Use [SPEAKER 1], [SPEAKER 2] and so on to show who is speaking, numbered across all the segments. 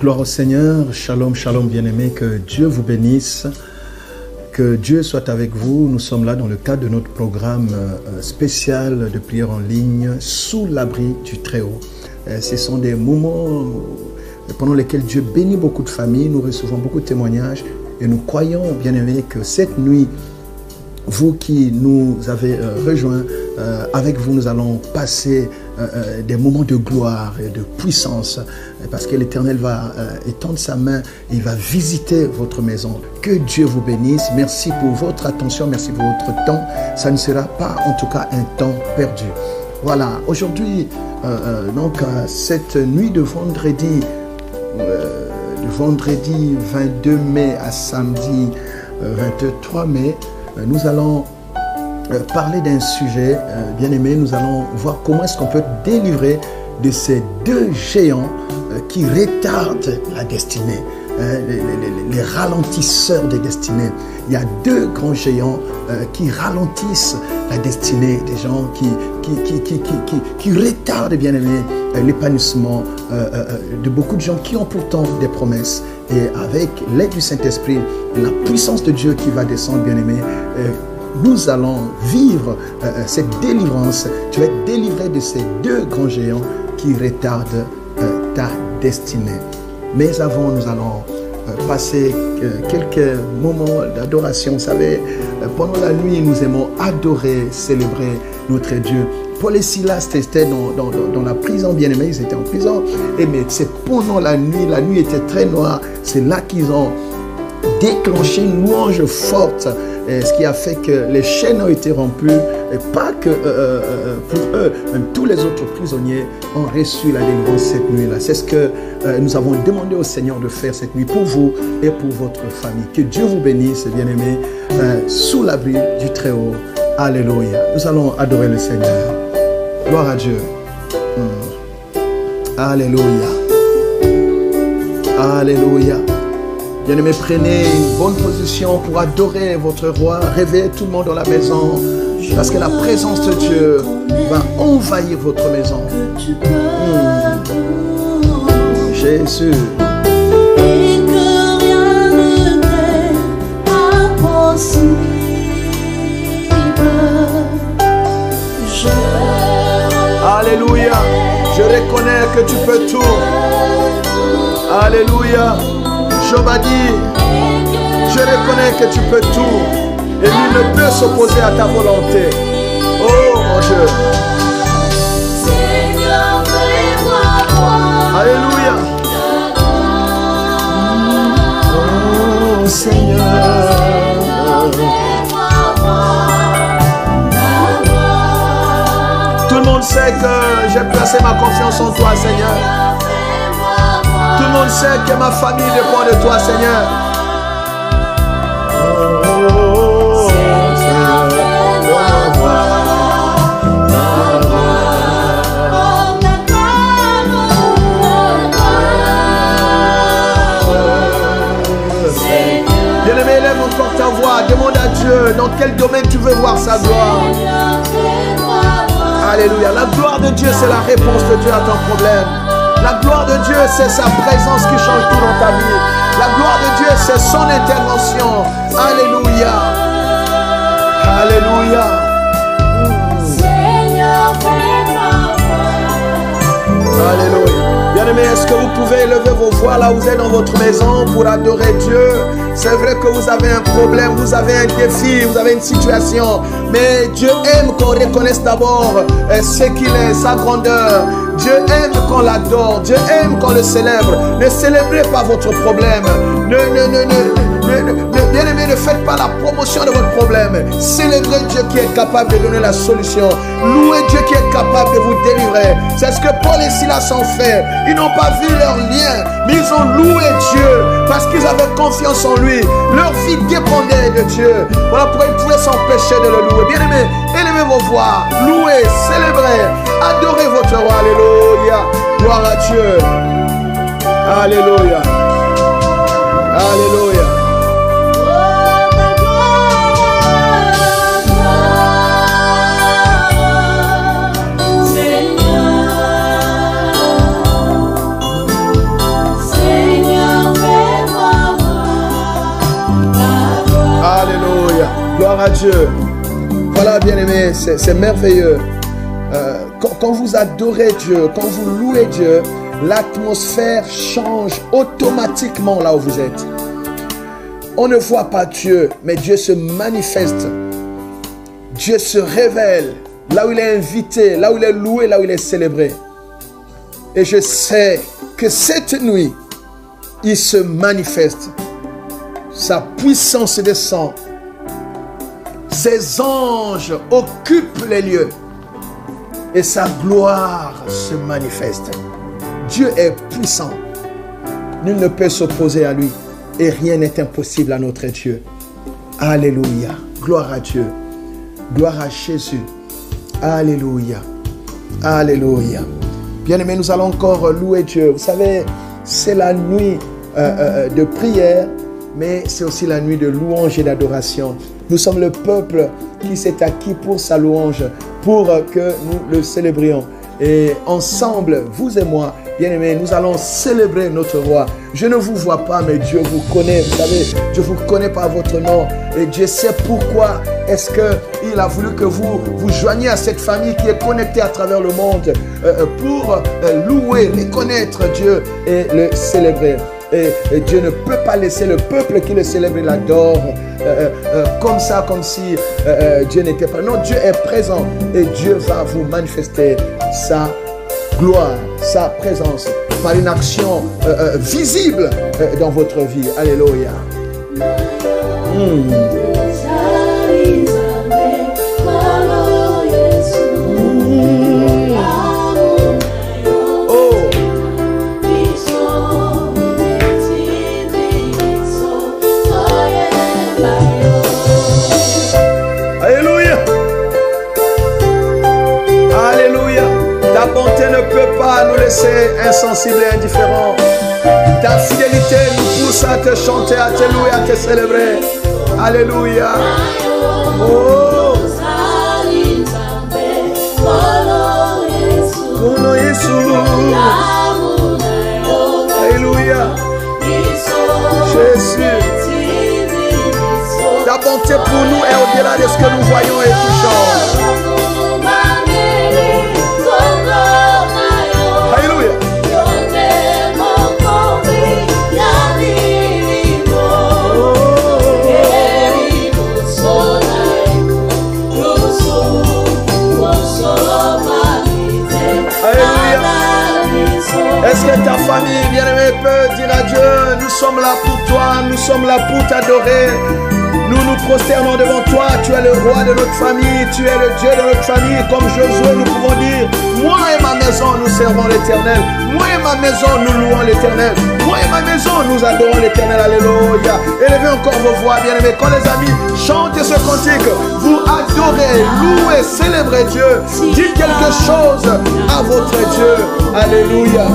[SPEAKER 1] Gloire au Seigneur, shalom, shalom bien-aimés, que Dieu vous bénisse, que Dieu soit avec vous. Nous sommes là dans le cadre de notre programme spécial de prière en ligne, sous l'abri du Très-Haut. Ce sont des moments pendant lesquels Dieu bénit beaucoup de familles, nous recevons beaucoup de témoignages et nous croyons, bien-aimés, que cette nuit, vous qui nous avez rejoints, avec vous, nous allons passer des moments de gloire et de puissance, parce que l'Éternel va étendre sa main et il va visiter votre maison. Que Dieu vous bénisse. Merci pour votre attention, merci pour votre temps. Ça ne sera pas, en tout cas, un temps perdu. Voilà, aujourd'hui, donc, cette nuit de vendredi 22 mai à samedi 23 mai, nous allons parler d'un sujet, bien aimé. Nous allons voir comment est-ce qu'on peut être délivré de ces deux géants qui retardent la destinée, les ralentisseurs des destinées. Il y a deux grands géants qui ralentissent la destinée des gens, qui retardent, bien aimé, l'épanouissement de beaucoup de gens qui ont pourtant des promesses. Et avec l'aide du Saint-Esprit et la puissance de Dieu qui va descendre, bien aimé, nous allons vivre cette délivrance. Tu vas être délivré de ces deux grands géants qui retardent ta destinée. Mais avant, nous allons passer quelques moments d'adoration. Vous savez, pendant la nuit, nous aimons adorer, célébrer notre Dieu. Paul et Silas étaient dans la prison, bien aimés, ils étaient en prison. Et mais c'est pendant la nuit était très noire. C'est là qu'ils ont déclenché une louange forte. Ce qui a fait que les chaînes ont été rompues, et pas que pour eux, même tous les autres prisonniers ont reçu la délivrance cette nuit-là. C'est ce que nous avons demandé au Seigneur de faire cette nuit pour vous et pour votre famille. Que Dieu vous bénisse, bien-aimés, sous l'abri du Très-Haut. Alléluia. Nous allons adorer le Seigneur. Gloire à Dieu. Alléluia. Alléluia. Bien-aimés, prenez une bonne position pour adorer votre roi. Réveillez tout le monde dans la maison, parce que la présence de Dieu va envahir votre maison. Jésus.
[SPEAKER 2] Et que rien ne t'est impossible.
[SPEAKER 1] Alléluia. Je reconnais que tu peux tout. Alléluia. Job a dit, je reconnais que tu peux tout et nul ne peut s'opposer à ta volonté. Oh mon Dieu.
[SPEAKER 2] Seigneur, fais-moi voir.
[SPEAKER 1] Alléluia. Oh Seigneur. Tout le monde sait que j'ai placé ma confiance en toi, Seigneur. Tout le monde sait que ma famille dépend de toi, Seigneur. Bien-aimé, élève encore ta voix. Demande à Dieu dans quel domaine tu veux voir sa gloire. Alléluia. La gloire de Dieu, c'est la réponse de Dieu à ton problème. La gloire de Dieu, c'est sa présence qui change tout dans ta vie. La gloire de Dieu, c'est son intervention. Alléluia. Alléluia. Alléluia. Bien-aimés, est-ce que vous pouvez élever vos voix là où vous êtes dans votre maison pour adorer Dieu? C'est vrai que vous avez un problème, vous avez un défi, vous avez une situation. Mais Dieu aime qu'on reconnaisse d'abord ce qu'il est, sa grandeur. Dieu aime qu'on l'adore, Dieu aime qu'on le célèbre. Ne célébrez pas votre problème. Bien-aimés, ne faites pas la promotion de votre problème. Célébrez Dieu qui est capable de donner la solution. Louez Dieu qui est capable de vous délivrer. C'est ce que Paul et Silas ont fait. Ils n'ont pas vu leur lien, mais ils ont loué Dieu parce qu'ils avaient confiance en lui. Leur vie dépendait de Dieu. Voilà pourquoi ils pouvaient s'empêcher de le louer. Bien-aimés, élevez vos voix, louez, célébrez, adorez votre roi. Alléluia. Gloire à Dieu. Alléluia. Alléluia.
[SPEAKER 2] Seigneur,
[SPEAKER 1] à Dieu. Voilà, bien-aimés, c'est merveilleux. Quand vous adorez Dieu, quand vous louez Dieu, l'atmosphère change automatiquement là où vous êtes. On ne voit pas Dieu, mais Dieu se manifeste. Dieu se révèle là où il est invité, là où il est loué, là où il est célébré. Et je sais que cette nuit, il se manifeste. Sa puissance descend. Ses anges occupent les lieux. Et sa gloire se manifeste. Dieu est puissant. Nul ne peut s'opposer à lui. Et rien n'est impossible à notre Dieu. Alléluia. Gloire à Dieu. Gloire à Jésus. Alléluia. Alléluia. Bien-aimés, nous allons encore louer Dieu. Vous savez, c'est la nuit de prière, mais c'est aussi la nuit de louange et d'adoration. Nous sommes le peuple qui s'est acquis pour sa louange, pour que nous le célébrions. Et ensemble, vous et moi, bien-aimés, nous allons célébrer notre roi. Je ne vous vois pas, mais Dieu vous connaît. Vous savez, je ne vous connais pas à votre nom. Et Dieu sait pourquoi est-ce qu'il a voulu que vous vous joigniez à cette famille qui est connectée à travers le monde pour louer, reconnaître Dieu et le célébrer. Et Dieu ne peut pas laisser le peuple qui le célèbre et l'adore comme ça, comme si Dieu n'était pas. Non, Dieu est présent et Dieu va vous manifester sa gloire, sa présence par une action visible dans votre vie. Alléluia. Ta bonté ne peut pas nous laisser insensibles et indifférents. Ta fidélité nous pousse à te chanter, à te louer, à te célébrer. Alléluia. Oh. Alléluia. Jésus. Ta bonté pour nous est au-delà de ce que nous voyons et touchons. Est-ce que ta famille bien-aimée peut dire à Dieu, nous sommes là pour toi, nous sommes là pour t'adorer. Nous nous prosternons devant toi, tu es le roi de notre famille, tu es le Dieu de notre famille. Comme Josué, nous pouvons dire, moi et ma maison, nous servons l'Éternel. Moi et ma maison, nous louons l'Éternel. Moi et ma maison, nous adorons l'Éternel. Alléluia. Élevez encore vos voix, bien-aimés. Quand les amis chantent ce cantique, vous adorez, louez, célébrez Dieu. Dites quelque chose à votre Dieu. Alléluia.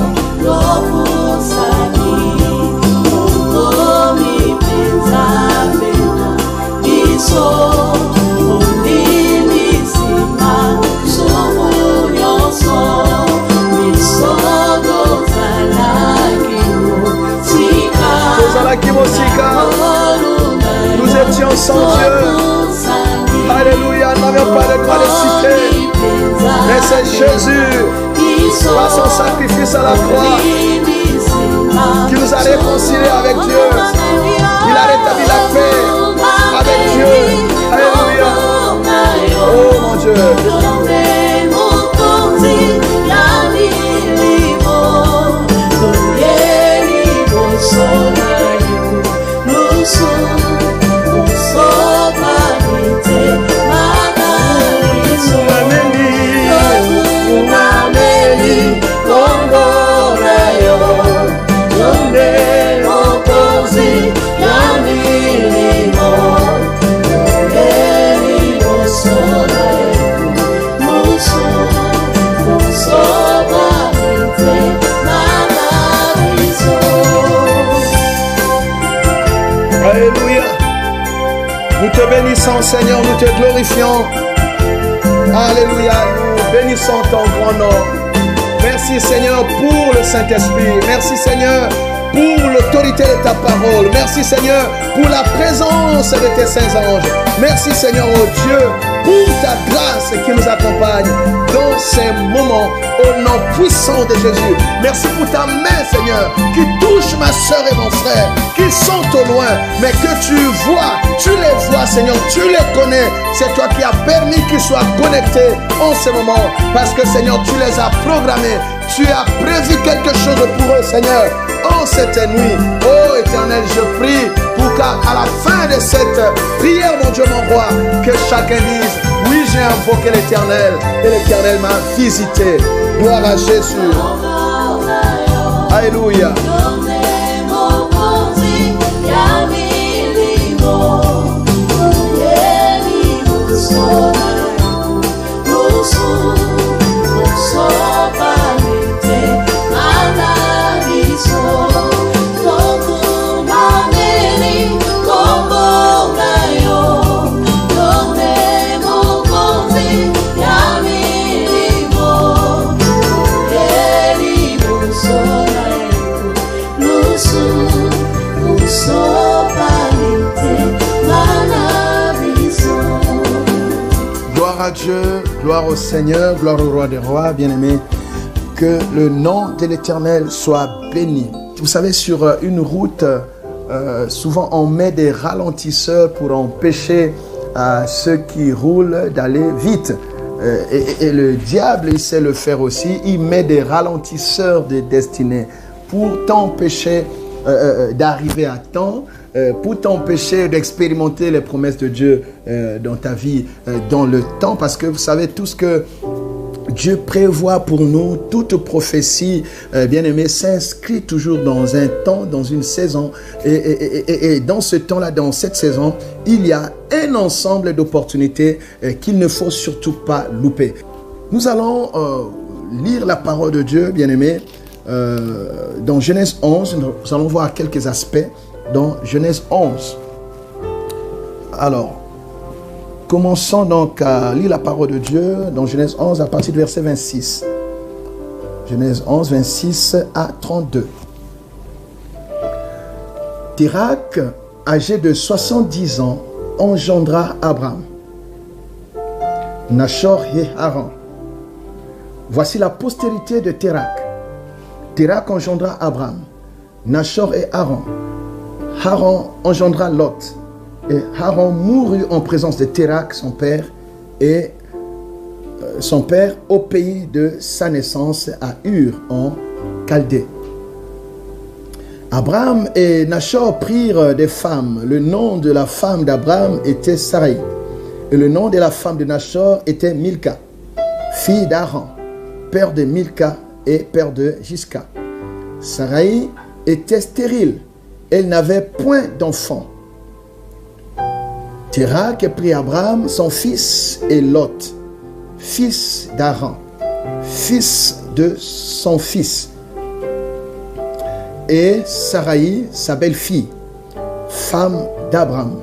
[SPEAKER 1] Nous étions sans Dieu. Alléluia, nous n'avions pas le droit de citer. Mais c'est Jésus, par son sacrifice à la croix, qui nous a réconciliés avec Dieu. Il a rétabli la paix avec Dieu. Alléluia. Oh mon Dieu. Alléluia. Nous te bénissons, Seigneur, nous te glorifions. Alléluia, nous bénissons ton grand nom. Merci, Seigneur, pour le Saint-Esprit. Merci, Seigneur, pour l'autorité de ta parole. Merci, Seigneur, pour la présence de tes saints anges. Merci Seigneur, oh Dieu, pour ta grâce qui nous accompagne dans ces moments au nom puissant de Jésus. Merci pour ta main, Seigneur, qui touche ma soeur et mon frère, qui sont au loin, mais que tu vois, tu les vois, Seigneur, tu les connais. C'est toi qui as permis qu'ils soient connectés en ce moment, parce que, Seigneur, tu les as programmés. Tu as prévu quelque chose pour eux, Seigneur, en cette nuit. Oh Éternel, je prie pour qu'à la fin de cette prière, mon Dieu, mon roi, que chacun dise, oui, j'ai invoqué l'Éternel et l'Éternel m'a visité. Gloire à Jésus. Alléluia. Dieu, gloire au Seigneur, gloire au roi des rois, bien-aimé, que le nom de l'Éternel soit béni. Vous savez, sur une route, souvent on met des ralentisseurs pour empêcher ceux qui roulent d'aller vite. Et le diable, il sait le faire aussi, il met des ralentisseurs de destinée pour t'empêcher d'arriver à temps, pour t'empêcher d'expérimenter les promesses de Dieu dans ta vie, dans le temps. Parce que vous savez, tout ce que Dieu prévoit pour nous, toute prophétie, bien-aimé, s'inscrit toujours dans un temps, dans une saison. Et dans ce temps-là, dans cette saison, il y a un ensemble d'opportunités qu'il ne faut surtout pas louper. Nous allons lire la parole de Dieu, bien-aimé, dans Genèse 11. Nous allons voir quelques aspects dans Genèse 11. Alors, commençons donc à lire la parole de Dieu dans Genèse 11 à partir du verset 26. Genèse 11, 26 à 32. Térak, âgé de 70 ans, engendra Abraham, Nachor et Haran. Voici la postérité de Térak. Térak engendra Abraham, Nachor et Haran. Haran engendra Lot. Et Haran mourut en présence de Térak, son père, et son père au pays de sa naissance à Ur, en Chaldée. Abraham et Nachor prirent des femmes. Le nom de la femme d'Abraham était Sarai. Et le nom de la femme de Nachor était Milka, fille d'Haran, père de Milka et père de Jiska. Sarai était stérile. Elle n'avait point d'enfant. Térak prit Abraham, son fils, et Lot, fils d'Haran, fils de son fils, et Sarai, sa belle-fille, femme d'Abraham,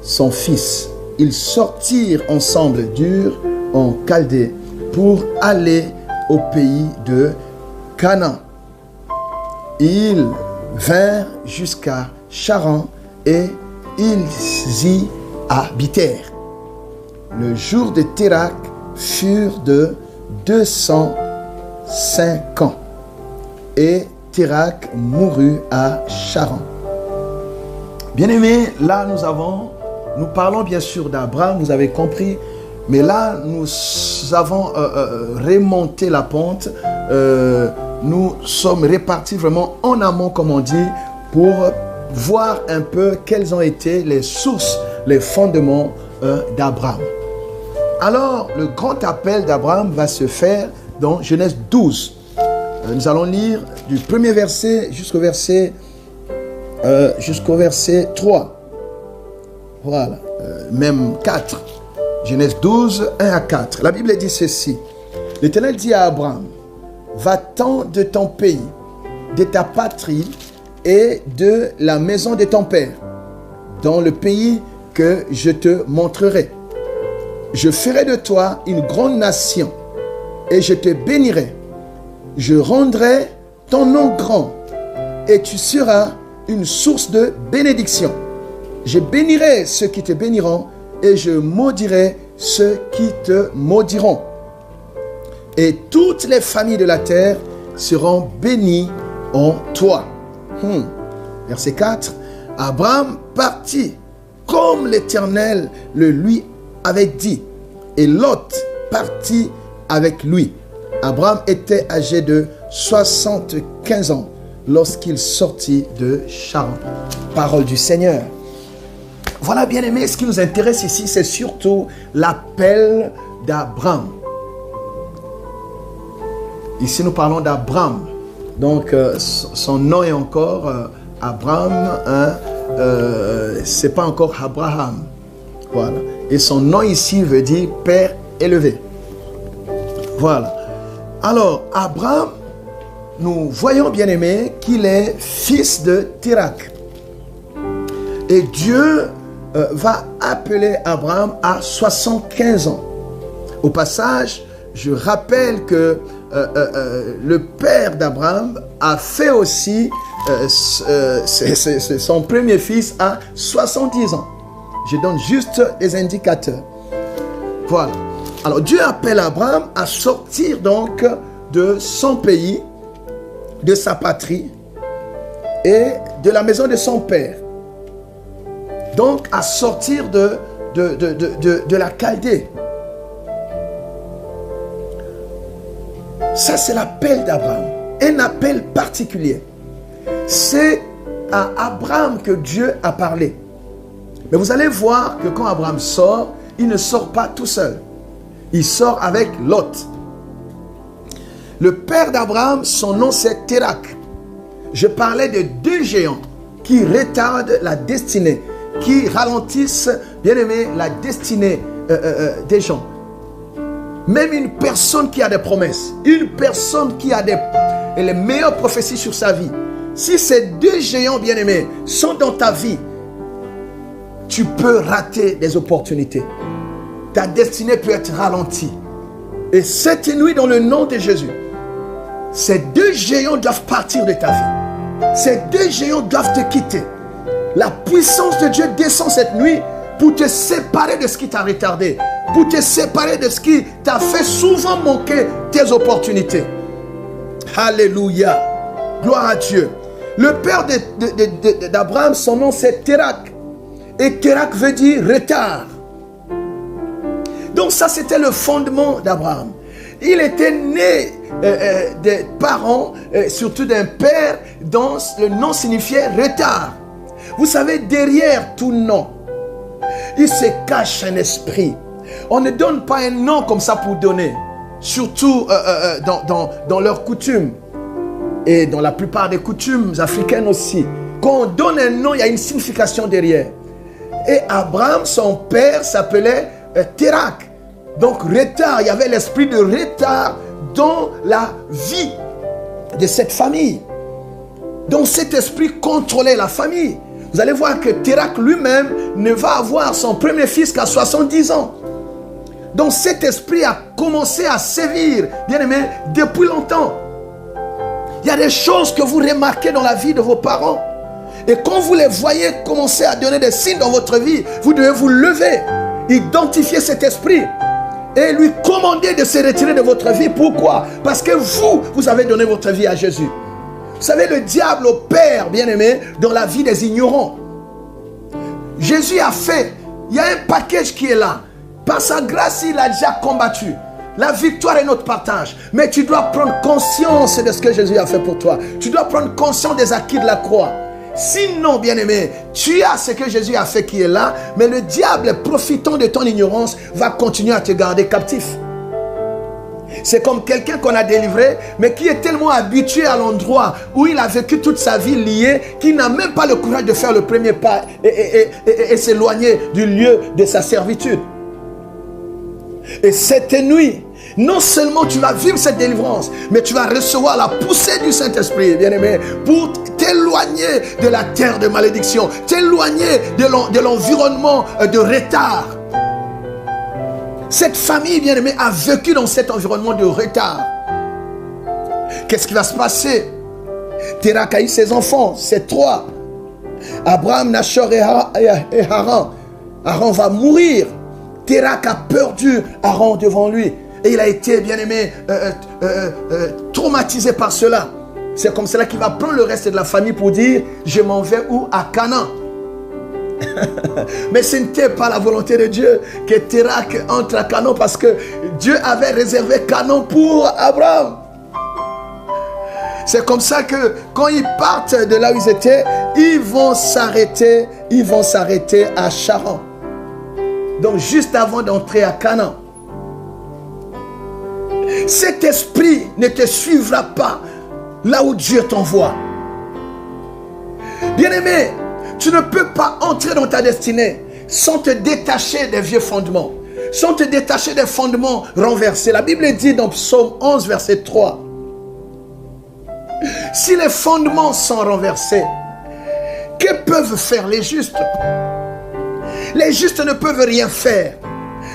[SPEAKER 1] son fils. Ils sortirent ensemble d'Ur en Chaldée pour aller au pays de Canaan. Ils vinrent jusqu'à Charan et ils y habitèrent. Le jour de Térak furent de 205 ans et Térak mourut à Charan. Bien-aimés, là nous parlons bien sûr d'Abraham, vous avez compris, mais là nous avons remonté la pente. Nous sommes répartis vraiment en amont, comme on dit, pour voir un peu quelles ont été les sources, les fondements d'Abraham. Alors, le grand appel d'Abraham va se faire dans Genèse 12. Nous allons lire du premier verset jusqu'au verset 3. Voilà, même 4. Genèse 12, 1 à 4. La Bible dit ceci. L'Éternel dit à Abraham, va-t'en de ton pays, de ta patrie et de la maison de ton père, dans le pays que je te montrerai. Je ferai de toi une grande nation et je te bénirai. Je rendrai ton nom grand et tu seras une source de bénédiction. Je bénirai ceux qui te béniront et je maudirai ceux qui te maudiront. Et toutes les familles de la terre seront bénies en toi. Verset 4. Abraham partit comme l'Éternel le lui avait dit. Et Lot partit avec lui. Abraham était âgé de 75 ans lorsqu'il sortit de Charan. Parole du Seigneur. Voilà, bien aimé, ce qui nous intéresse ici, c'est surtout l'appel d'Abraham. Ici, nous parlons d'Abraham. Donc, son nom est encore Abraham. C'est pas encore Abraham. Voilà. Et son nom ici veut dire Père élevé. Voilà. Alors, Abraham, nous voyons, bien aimé, qu'il est fils de Térak. Et Dieu va appeler Abraham à 75 ans. Au passage, je rappelle que le père d'Abraham a fait aussi son premier fils à 70 ans. Je donne juste des indicateurs. Voilà. Alors Dieu appelle Abraham à sortir donc de son pays, de sa patrie et de la maison de son père. Donc à sortir de la Chaldée. Ça, c'est l'appel d'Abraham. Un appel particulier. C'est à Abraham que Dieu a parlé. Mais vous allez voir que quand Abraham sort, il ne sort pas tout seul. Il sort avec Lot. Le père d'Abraham, son nom c'est Térak. Je parlais de deux géants qui retardent la destinée, qui ralentissent, bien aimé, la destinée des gens. Même une personne qui a des promesses, une personne qui a les meilleures prophéties sur sa vie, si ces deux géants bien-aimés sont dans ta vie, tu peux rater des opportunités. Ta destinée peut être ralentie. Et cette nuit, dans le nom de Jésus, ces deux géants doivent partir de ta vie. Ces deux géants doivent te quitter. La puissance de Dieu descend cette nuit pour te séparer de ce qui t'a retardé, pour te séparer de ce qui t'a fait souvent manquer tes opportunités. Alléluia. Gloire à Dieu. Le père d'Abraham, son nom c'est Térak. Et Térak veut dire retard. Donc ça, c'était le fondement d'Abraham. Il était né des parents, surtout d'un père dont le nom signifiait retard. Vous savez, derrière tout nom, il se cache un esprit. On ne donne pas un nom comme ça pour donner. Surtout dans leurs coutumes. Et dans la plupart des coutumes africaines aussi. Quand on donne un nom, il y a une signification derrière. Et Abraham, son père, s'appelait Térak. Donc retard, il y avait l'esprit de retard dans la vie de cette famille. Donc cet esprit contrôlait la famille. Vous allez voir que Térak lui-même ne va avoir son premier fils qu'à 70 ans. Donc cet esprit a commencé à sévir, bien aimé, depuis longtemps. Il y a des choses que vous remarquez dans la vie de vos parents. Et quand vous les voyez commencer à donner des signes dans votre vie, vous devez vous lever, identifier cet esprit et lui commander de se retirer de votre vie. Pourquoi? Parce que vous avez donné votre vie à Jésus. Vous savez, le diable opère, bien aimé, dans la vie des ignorants. Jésus a fait, il y a un package qui est là. Par sa grâce, il a déjà combattu. La victoire est notre partage. Mais tu dois prendre conscience de ce que Jésus a fait pour toi. Tu dois prendre conscience des acquis de la croix. Sinon, bien-aimé, tu as ce que Jésus a fait qui est là, mais le diable, profitant de ton ignorance, va continuer à te garder captif. C'est comme quelqu'un qu'on a délivré, mais qui est tellement habitué à l'endroit où il a vécu toute sa vie lié, qu'il n'a même pas le courage de faire le premier pas et s'éloigner du lieu de sa servitude. Et cette nuit, non seulement tu vas vivre cette délivrance, mais tu vas recevoir la poussée du Saint-Esprit, bien-aimé, pour t'éloigner de la terre de malédiction, t'éloigner de l'environnement de retard. Cette famille, bien-aimée, a vécu dans cet environnement de retard. Qu'est-ce qui va se passer? Térak a eu ses enfants, c'est 3. Abraham, Nachor et Haran. Haran va mourir. Térak a perdu Haran devant lui. Et il a été, bien aimé, traumatisé par cela. C'est comme cela qu'il va prendre le reste de la famille pour dire, je m'en vais où? À Canaan. Mais ce n'était pas la volonté de Dieu que Térak entre à Canaan, parce que Dieu avait réservé Canaan pour Abraham. C'est comme ça que quand ils partent de là où ils étaient, ils vont s'arrêter à Charan. Donc juste avant d'entrer à Canaan. Cet esprit ne te suivra pas là où Dieu t'envoie. Bien-aimé, tu ne peux pas entrer dans ta destinée sans te détacher des vieux fondements, sans te détacher des fondements renversés. La Bible dit dans Psaume 11, verset 3, si les fondements sont renversés, que peuvent faire les justes? Les justes ne peuvent rien faire.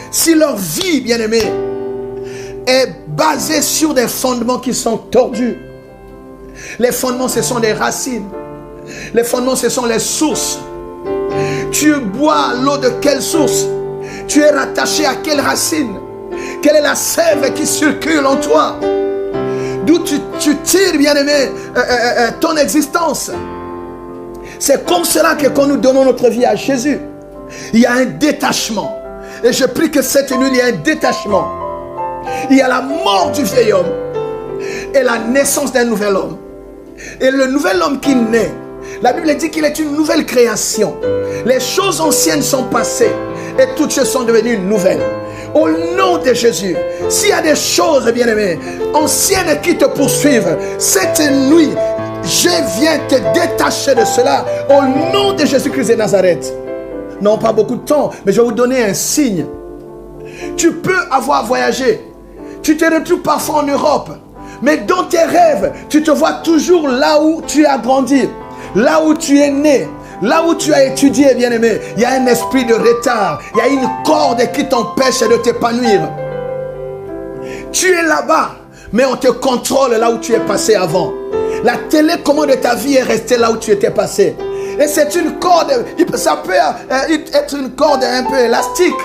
[SPEAKER 1] Si leur vie, bien-aimé, est basée sur des fondements qui sont tordus. Les fondements, ce sont des racines. Les fondements, ce sont les sources. Tu bois l'eau de quelle source? Tu es rattaché à quelle racine? Quelle est la sève qui circule en toi? D'où tu tires, bien-aimé, ton existence. C'est comme cela que quand nous donnons notre vie à Jésus, il y a un détachement. Et je prie que cette nuit, il y a un détachement. Il y a la mort du vieil homme et la naissance d'un nouvel homme. Et le nouvel homme qui naît, la Bible dit qu'il est une nouvelle création. Les choses anciennes sont passées et toutes choses sont devenues nouvelles. Au nom de Jésus, s'il y a des choses, bien-aimées, anciennes qui te poursuivent, cette nuit, je viens te détacher de cela au nom de Jésus-Christ de Nazareth. Non, pas beaucoup de temps, mais je vais vous donner un signe. Tu peux avoir voyagé. Tu te retrouves parfois en Europe. Mais dans tes rêves, tu te vois toujours là où tu as grandi. Là où tu es né. Là où tu as étudié, bien-aimé. Il y a un esprit de retard. Il y a une corde qui t'empêche de t'épanouir. Tu es là-bas, mais on te contrôle là où tu es passé avant. La télécommande de ta vie est restée là où tu étais passé. Et c'est une corde, ça peut être une corde un peu élastique.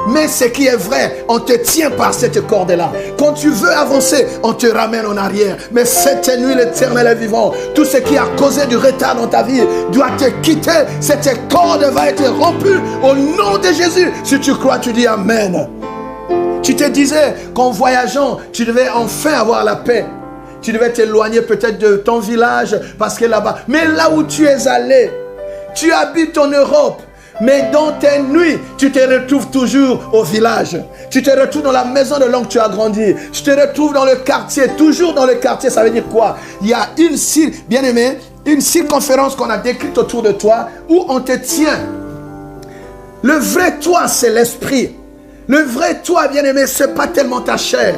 [SPEAKER 1] Mais ce qui est vrai, on te tient par cette corde-là. Quand tu veux avancer, on te ramène en arrière. Mais cette nuit, l'Éternel est vivant. Tout ce qui a causé du retard dans ta vie doit te quitter. Cette corde va être rompue au nom de Jésus. Si tu crois, tu dis Amen. Tu te disais qu'en voyageant, tu devais enfin avoir la paix. Tu devais t'éloigner peut-être de ton village parce que là-bas. Mais là où tu es allé, tu habites en Europe. Mais dans tes nuits, tu te retrouves toujours au village. Tu te retrouves dans la maison de l'homme que tu as grandi. Tu te retrouves dans le quartier, toujours dans le quartier. Ça veut dire quoi? Il y a bien-aimé, une circonférence qu'on a décrite autour de toi où on te tient. Le vrai toi, c'est l'esprit. Le vrai toi, bien-aimé, ce n'est pas tellement ta chair.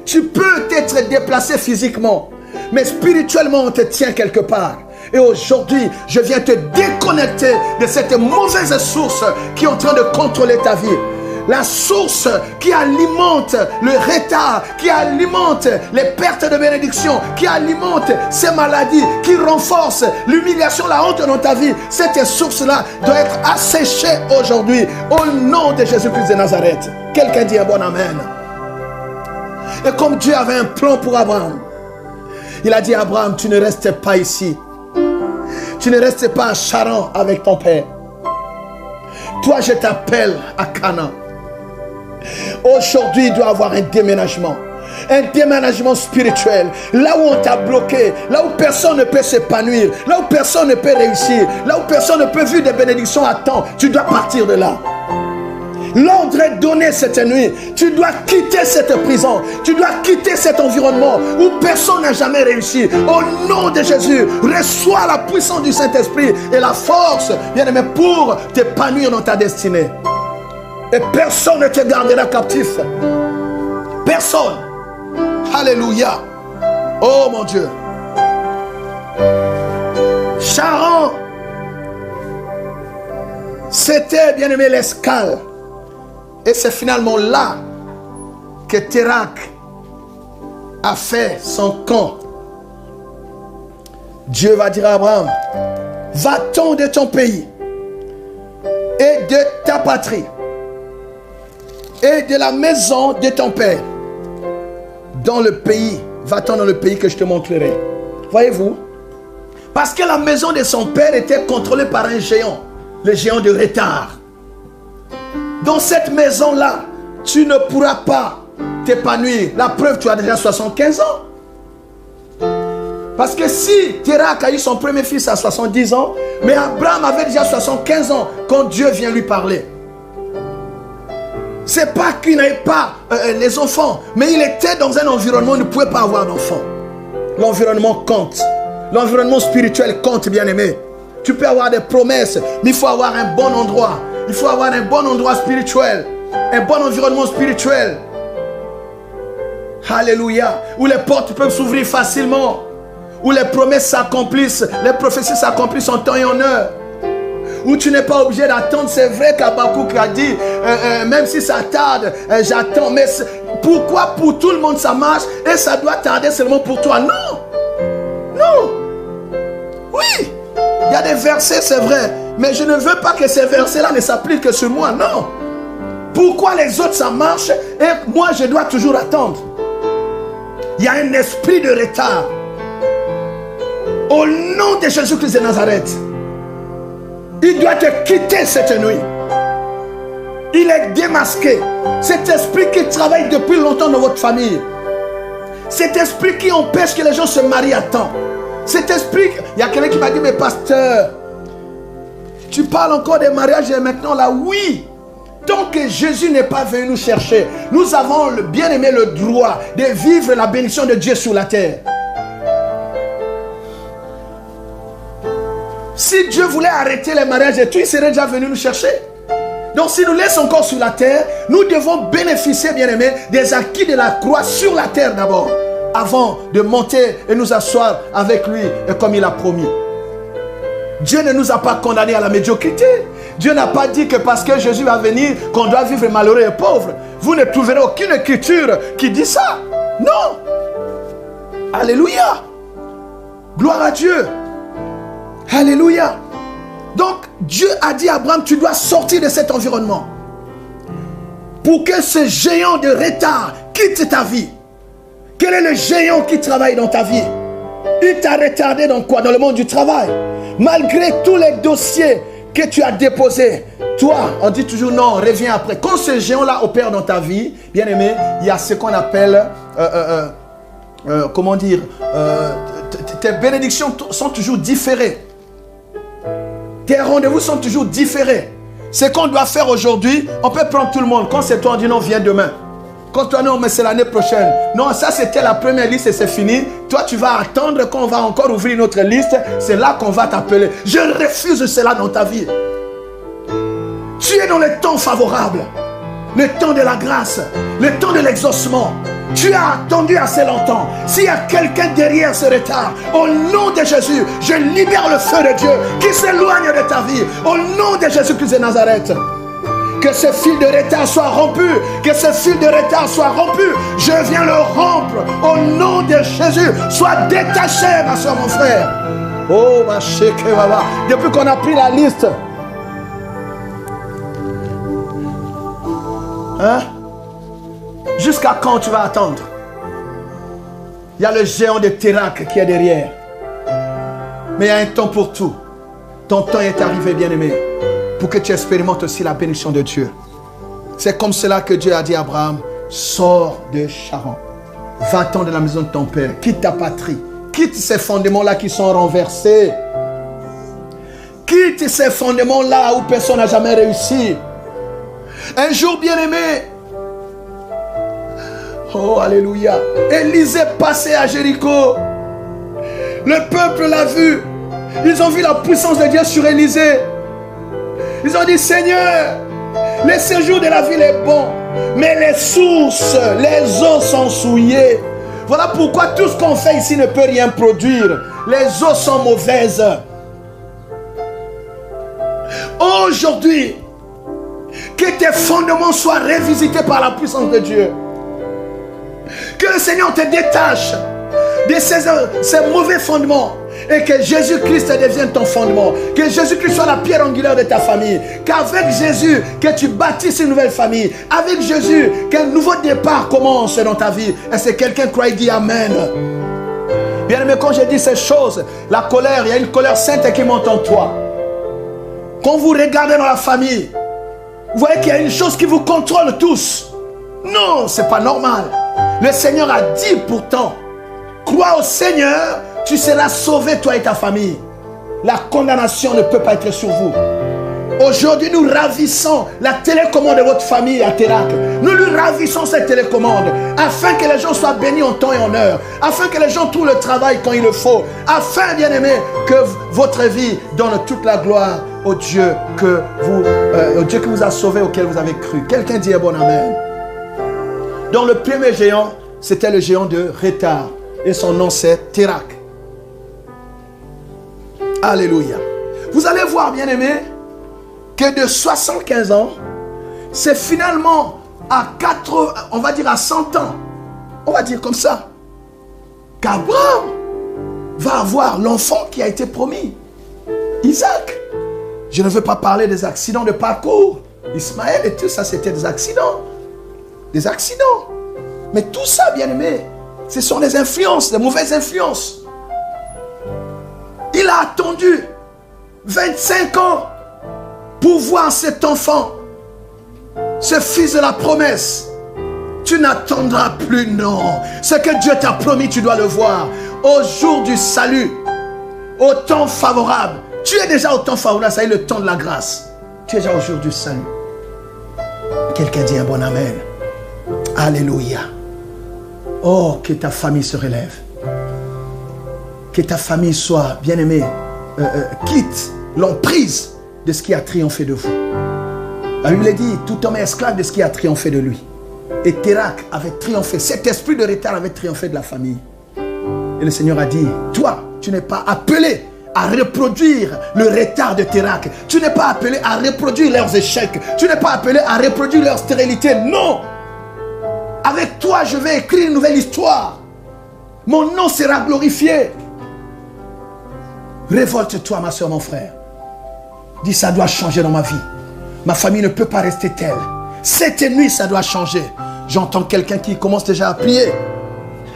[SPEAKER 1] Tu peux être déplacé physiquement, mais spirituellement, on te tient quelque part. Et aujourd'hui, je viens te déconnecter de cette mauvaise source qui est en train de contrôler ta vie. La source qui alimente le retard, qui alimente les pertes de bénédiction, qui alimente ces maladies, qui renforce l'humiliation, la honte dans ta vie. Cette source-là doit être asséchée aujourd'hui au nom de Jésus-Christ de Nazareth. Quelqu'un dit un bon amen. Et comme Dieu avait un plan pour Abraham, il a dit à Abraham, tu ne restes pas ici. Tu ne restes pas à Charan avec ton père. Toi, je t'appelle à Canaan. Aujourd'hui, il doit y avoir un déménagement. Un déménagement spirituel. Là où on t'a bloqué. Là où personne ne peut s'épanouir. Là où personne ne peut réussir. Là où personne ne peut vivre des bénédictions à temps. Tu dois partir de là. L'ordre est donné cette nuit. Tu dois quitter cette prison. Tu dois quitter cet environnement où personne n'a jamais réussi. Au nom de Jésus, reçois la puissance du Saint-Esprit et la force, bien-aimé, pour t'épanouir dans ta destinée. Et personne ne te gardera captif. Personne. Alléluia. Oh mon Dieu. Charan, c'était, bien-aimé, l'escale. Et c'est finalement là que Térak a fait son camp. Dieu va dire à Abraham, Va-t'en de ton pays et de ta patrie et de la maison de ton père dans le pays. Va-t'en dans le pays que je te montrerai. Voyez-vous? Parce que la maison de son père était contrôlée par un géant, le géant de retard. Dans cette maison-là, tu ne pourras pas t'épanouir. La preuve, tu as déjà 75 ans. Parce que si Térak a eu son premier fils à 70 ans, mais Abraham avait déjà 75 ans quand Dieu vient lui parler. C'est pas qu'il n'avait pas les enfants, mais il était dans un environnement où il ne pouvait pas avoir d'enfants. L'environnement compte. L'environnement spirituel compte, bien-aimé. Tu peux avoir des promesses, mais il faut avoir un bon endroit. Il faut avoir un bon endroit spirituel. Un bon environnement spirituel. Alléluia. Où les portes peuvent s'ouvrir facilement. Où les promesses s'accomplissent. Les prophéties s'accomplissent en temps et en heure. Où tu n'es pas obligé d'attendre. C'est vrai qu'Habakkuk a dit, même si ça tarde, j'attends. Mais pourquoi pour tout le monde ça marche et ça doit tarder seulement pour toi? Non. Non. Oui. Il y a des versets, c'est vrai. Mais je ne veux pas que ces versets-là ne s'appliquent que sur moi. Non. Pourquoi les autres ça marche et moi je dois toujours attendre? Il y a un esprit de retard. Au nom de Jésus-Christ de Nazareth, il doit te quitter cette nuit. Il est démasqué. Cet esprit qui travaille depuis longtemps dans votre famille. Cet esprit qui empêche que les gens se marient à temps. Cet esprit, il y a quelqu'un qui m'a dit, mais pasteur, tu parles encore des mariages et maintenant là, oui. Tant que Jésus n'est pas venu nous chercher, nous avons le bien-aimé le droit de vivre la bénédiction de Dieu sur la terre. Si Dieu voulait arrêter les mariages et tout, il serait déjà venu nous chercher. Donc si nous laissons encore sur la terre, nous devons bénéficier, bien-aimés, des acquis de la croix sur la terre d'abord, avant de monter et nous asseoir avec lui, et comme il a promis. Dieu ne nous a pas condamnés à la médiocrité. Dieu n'a pas dit que parce que Jésus va venir, qu'on doit vivre malheureux et pauvre. Vous ne trouverez aucune écriture qui dit ça. Non. Alléluia. Gloire à Dieu. Alléluia. Donc, Dieu a dit à Abraham, tu dois sortir de cet environnement. Pour que ce géant de retard quitte ta vie. Quel est le géant qui travaille dans ta vie? Il t'a retardé dans quoi? Dans le monde du travail. Malgré tous les dossiers que tu as déposés, toi, on dit toujours non, reviens après. Quand ce géant-là opère dans ta vie, bien aimé, il y a ce qu'on appelle, comment dire, tes bénédictions sont toujours différées. Tes rendez-vous sont toujours différés. Ce qu'on doit faire aujourd'hui, on peut prendre tout le monde. Quand c'est toi, on dit non, viens demain. Quand toi, non, mais c'est l'année prochaine. Non, ça c'était la première liste et c'est fini. Toi, tu vas attendre qu'on va encore ouvrir une autre liste. C'est là qu'on va t'appeler. Je refuse cela dans ta vie. Tu es dans le temps favorable. Le temps de la grâce. Le temps de l'exaucement. Tu as attendu assez longtemps. S'il y a quelqu'un derrière ce retard, au nom de Jésus, je libère le feu de Dieu qui s'éloigne de ta vie. Au nom de Jésus-Christ de Nazareth. Que ce fil de retard soit rompu. Que ce fil de retard soit rompu. Je viens le rompre. Au nom de Jésus. Sois détaché, ma soeur, mon frère. Oh, ma chérie, depuis qu'on a pris la liste. Hein? Jusqu'à quand tu vas attendre? Il y a le géant de Térak qui est derrière. Mais il y a un temps pour tout. Ton temps est arrivé, bien-aimé, pour que tu expérimentes aussi la bénédiction de Dieu. C'est comme cela que Dieu a dit à Abraham, sors de Charan, va-t'en de la maison de ton père, quitte ta patrie, quitte ces fondements-là qui sont renversés, quitte ces fondements-là où personne n'a jamais réussi. Un jour, bien-aimé, oh alléluia, Élisée passait à Jéricho, le peuple l'a vu, ils ont vu la puissance de Dieu sur Élisée. Ils ont dit, Seigneur, le séjour de la ville est bon, mais les sources, les eaux sont souillées. Voilà pourquoi tout ce qu'on fait ici ne peut rien produire. Les eaux sont mauvaises. Aujourd'hui, que tes fondements soient révisités par la puissance de Dieu. Que le Seigneur te détache de ces mauvais fondements Et que Jésus-Christ devienne ton fondement. Que Jésus-Christ soit la pierre angulaire de ta famille. Qu'avec Jésus, que tu bâtisses une nouvelle famille. Avec Jésus, qu'un nouveau départ commence dans ta vie. Et c'est quelqu'un qui croit, dit Amen. Bien aimé, quand je dis ces choses, la colère, il y a une colère sainte qui monte en toi. Quand vous regardez dans la famille, vous voyez qu'il y a une chose qui vous contrôle tous. Non, c'est pas normal. Le Seigneur a dit pourtant, crois au Seigneur, tu seras sauvé toi et ta famille. La condamnation ne peut pas être sur vous. Aujourd'hui, nous ravissons la télécommande de votre famille à Térac. Nous lui ravissons cette télécommande afin que les gens soient bénis en temps et en heure. Afin que les gens trouvent le travail quand il le faut. Afin, bien aimé, que votre vie donne toute la gloire au Dieu qui vous a sauvé, auquel vous avez cru. Quelqu'un dit un bon amen. Donc le premier géant, c'était le géant de Rétar. Et son nom c'est Térac. Alléluia. Vous allez voir, bien aimé, que de 75 ans, c'est finalement à 80, on va dire à 100 ans, on va dire comme ça, qu'Abraham va avoir l'enfant qui a été promis, Isaac. Je ne veux pas parler des accidents de parcours. Ismaël et tout ça, c'était des accidents. Des accidents. Mais tout ça, bien aimé, ce sont des influences, des mauvaises influences. Il a attendu 25 ans pour voir cet enfant, ce fils de la promesse. Tu n'attendras plus, non. Ce que Dieu t'a promis, tu dois le voir. Au jour du salut, au temps favorable. Tu es déjà au temps favorable, ça y est, le temps de la grâce. Tu es déjà au jour du salut. Quelqu'un dit un bon amen. Alléluia. Oh, que ta famille se relève. Que ta famille soit, bien aimée, quitte l'emprise de ce qui a triomphé de vous. La Bible dit, tout homme est esclave de ce qui a triomphé de lui. Et Térac avait triomphé, cet esprit de retard avait triomphé de la famille. Et le Seigneur a dit, toi, tu n'es pas appelé à reproduire le retard de Térac. Tu n'es pas appelé à reproduire leurs échecs. Tu n'es pas appelé à reproduire leur stérilité. Non! Avec toi, je vais écrire une nouvelle histoire. Mon nom sera glorifié. Révolte-toi, ma soeur, mon frère. Dis, ça doit changer dans ma vie. Ma famille ne peut pas rester telle. Cette nuit, ça doit changer. J'entends quelqu'un qui commence déjà à prier.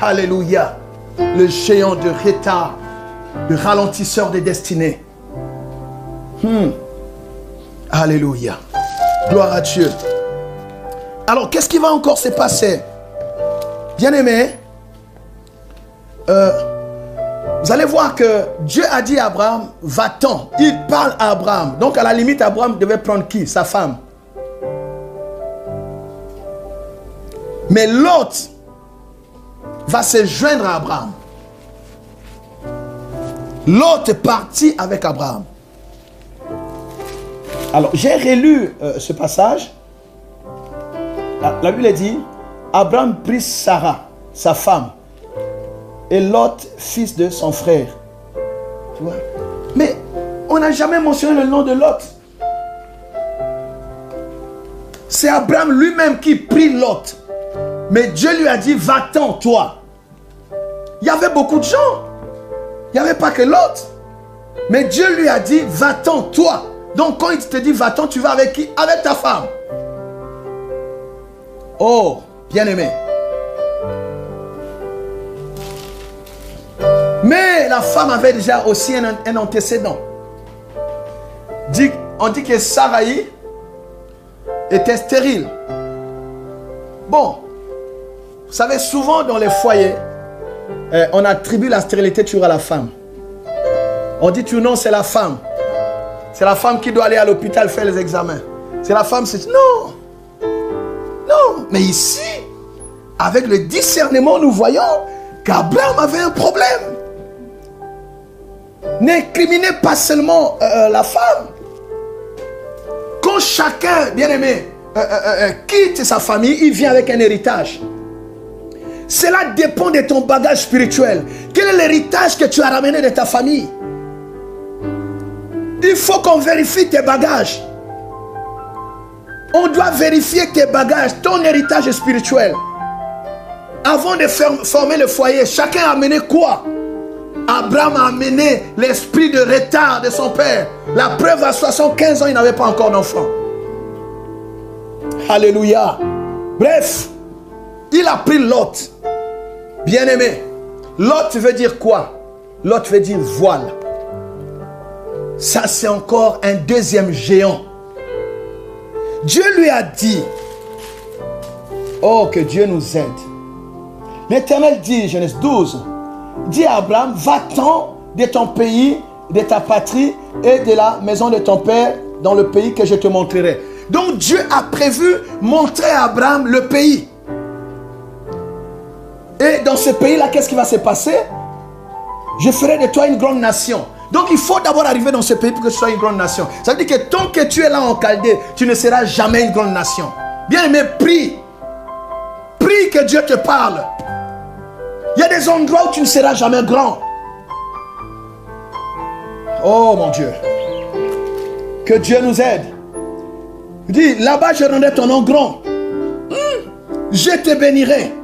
[SPEAKER 1] Alléluia. Le géant de retard, le ralentisseur des destinées. Alléluia. Gloire à Dieu. Alors, qu'est-ce qui va encore se passer? Bien-aimé, vous allez voir que Dieu a dit à Abraham, va-t'en. Il parle à Abraham. Donc, à la limite, Abraham devait prendre qui? Sa femme. Mais Lot va se joindre à Abraham. Lot est parti avec Abraham. Alors, j'ai relu ce passage. La Bible dit, Abraham prit Sarah, sa femme, et Lot, fils de son frère. Tu vois? Mais on n'a jamais mentionné le nom de Lot. C'est Abraham lui-même qui prit Lot. Mais Dieu lui a dit, va-t'en toi. Il y avait beaucoup de gens. Il n'y avait pas que Lot. Mais Dieu lui a dit, va-t'en toi. Donc quand il te dit, va-t'en, tu vas avec qui? Avec ta femme. Oh, bien-aimé. Mais la femme avait déjà aussi un antécédent. On dit que Saraï était stérile. Bon, vous savez, souvent dans les foyers, on attribue la stérilité toujours à la femme. On dit toujours non, c'est la femme. C'est la femme qui doit aller à l'hôpital faire les examens. C'est la femme, c'est... Non. Non, mais ici, avec le discernement, nous voyons qu'Abraham avait un problème. N'incriminez pas seulement la femme. Quand chacun, bien aimé, quitte sa famille, il vient avec un héritage. Cela dépend de ton bagage spirituel. Quel est l'héritage que tu as ramené de ta famille? Il faut qu'on vérifie tes bagages. On doit vérifier tes bagages, ton héritage spirituel. Avant de former le foyer, chacun a amené quoi? Abraham a amené l'esprit de retard de son père. La preuve, à 75 ans, il n'avait pas encore d'enfant. Alléluia. Bref, il a pris Lot. Bien-aimé, Lot veut dire quoi? Lot veut dire voile. Ça, c'est encore un deuxième géant. Dieu lui a dit, oh, que Dieu nous aide. L'Éternel dit, Genèse 12, dit à Abraham, va-t'en de ton pays, de ta patrie et de la maison de ton père dans le pays que je te montrerai. Donc Dieu a prévu montrer à Abraham le pays. Et dans ce pays-là, qu'est-ce qui va se passer? Je ferai de toi une grande nation. Donc il faut d'abord arriver dans ce pays pour que tu sois une grande nation. Ça veut dire que tant que tu es là en Chaldée, tu ne seras jamais une grande nation. Bien aimé, prie. Prie que Dieu te parle. Il y a des endroits où tu ne seras jamais grand. Oh mon Dieu. Que Dieu nous aide. Il dit, là-bas je rendrai ton nom grand. Je te bénirai.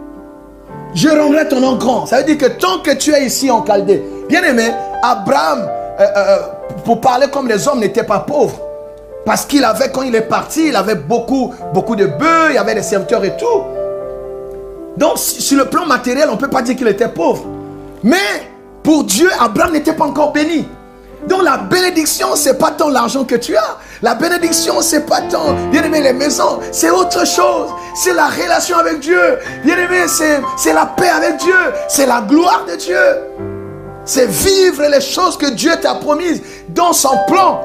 [SPEAKER 1] Je rendrai ton nom grand. Ça veut dire que tant que tu es ici en Chaldée, bien aimé, Abraham, pour parler comme les hommes, n'était pas pauvre. Parce qu'il avait, quand il est parti, il avait beaucoup de bœufs, il y avait des serviteurs et tout. Donc, sur le plan matériel, on ne peut pas dire qu'il était pauvre. Mais, pour Dieu, Abraham n'était pas encore béni. Donc, la bénédiction, ce n'est pas tant l'argent que tu as. La bénédiction, ce n'est pas tant, bien aimé, les maisons. C'est autre chose. C'est la relation avec Dieu. Bien aimé, c'est la paix avec Dieu. C'est la gloire de Dieu. C'est vivre les choses que Dieu t'a promises dans son plan.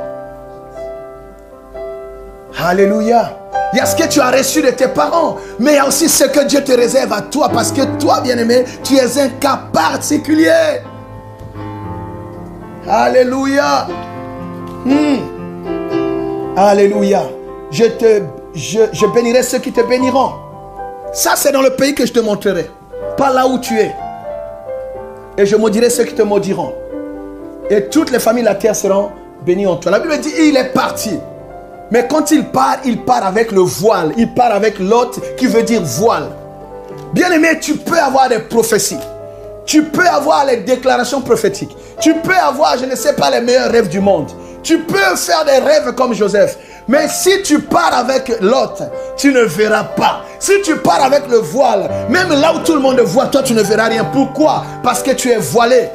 [SPEAKER 1] Alléluia. Il y a ce que tu as reçu de tes parents, mais il y a aussi ce que Dieu te réserve à toi, parce que toi, bien-aimé, tu es un cas particulier. Alléluia. Alléluia. Je bénirai ceux qui te béniront. Ça, c'est dans le pays que je te montrerai, pas là où tu es. Et je maudirai ceux qui te maudiront. Et toutes les familles de la terre seront bénies en toi. La Bible dit, il est parti. Mais quand il part avec le voile. Il part avec Lot qui veut dire voile. Bien-aimé, tu peux avoir des prophéties. Tu peux avoir les déclarations prophétiques. Tu peux avoir, je ne sais pas, les meilleurs rêves du monde. Tu peux faire des rêves comme Joseph. Mais si tu pars avec Lot, tu ne verras pas. Si tu pars avec le voile, même là où tout le monde voit, toi tu ne verras rien. Pourquoi? Parce que tu es voilé.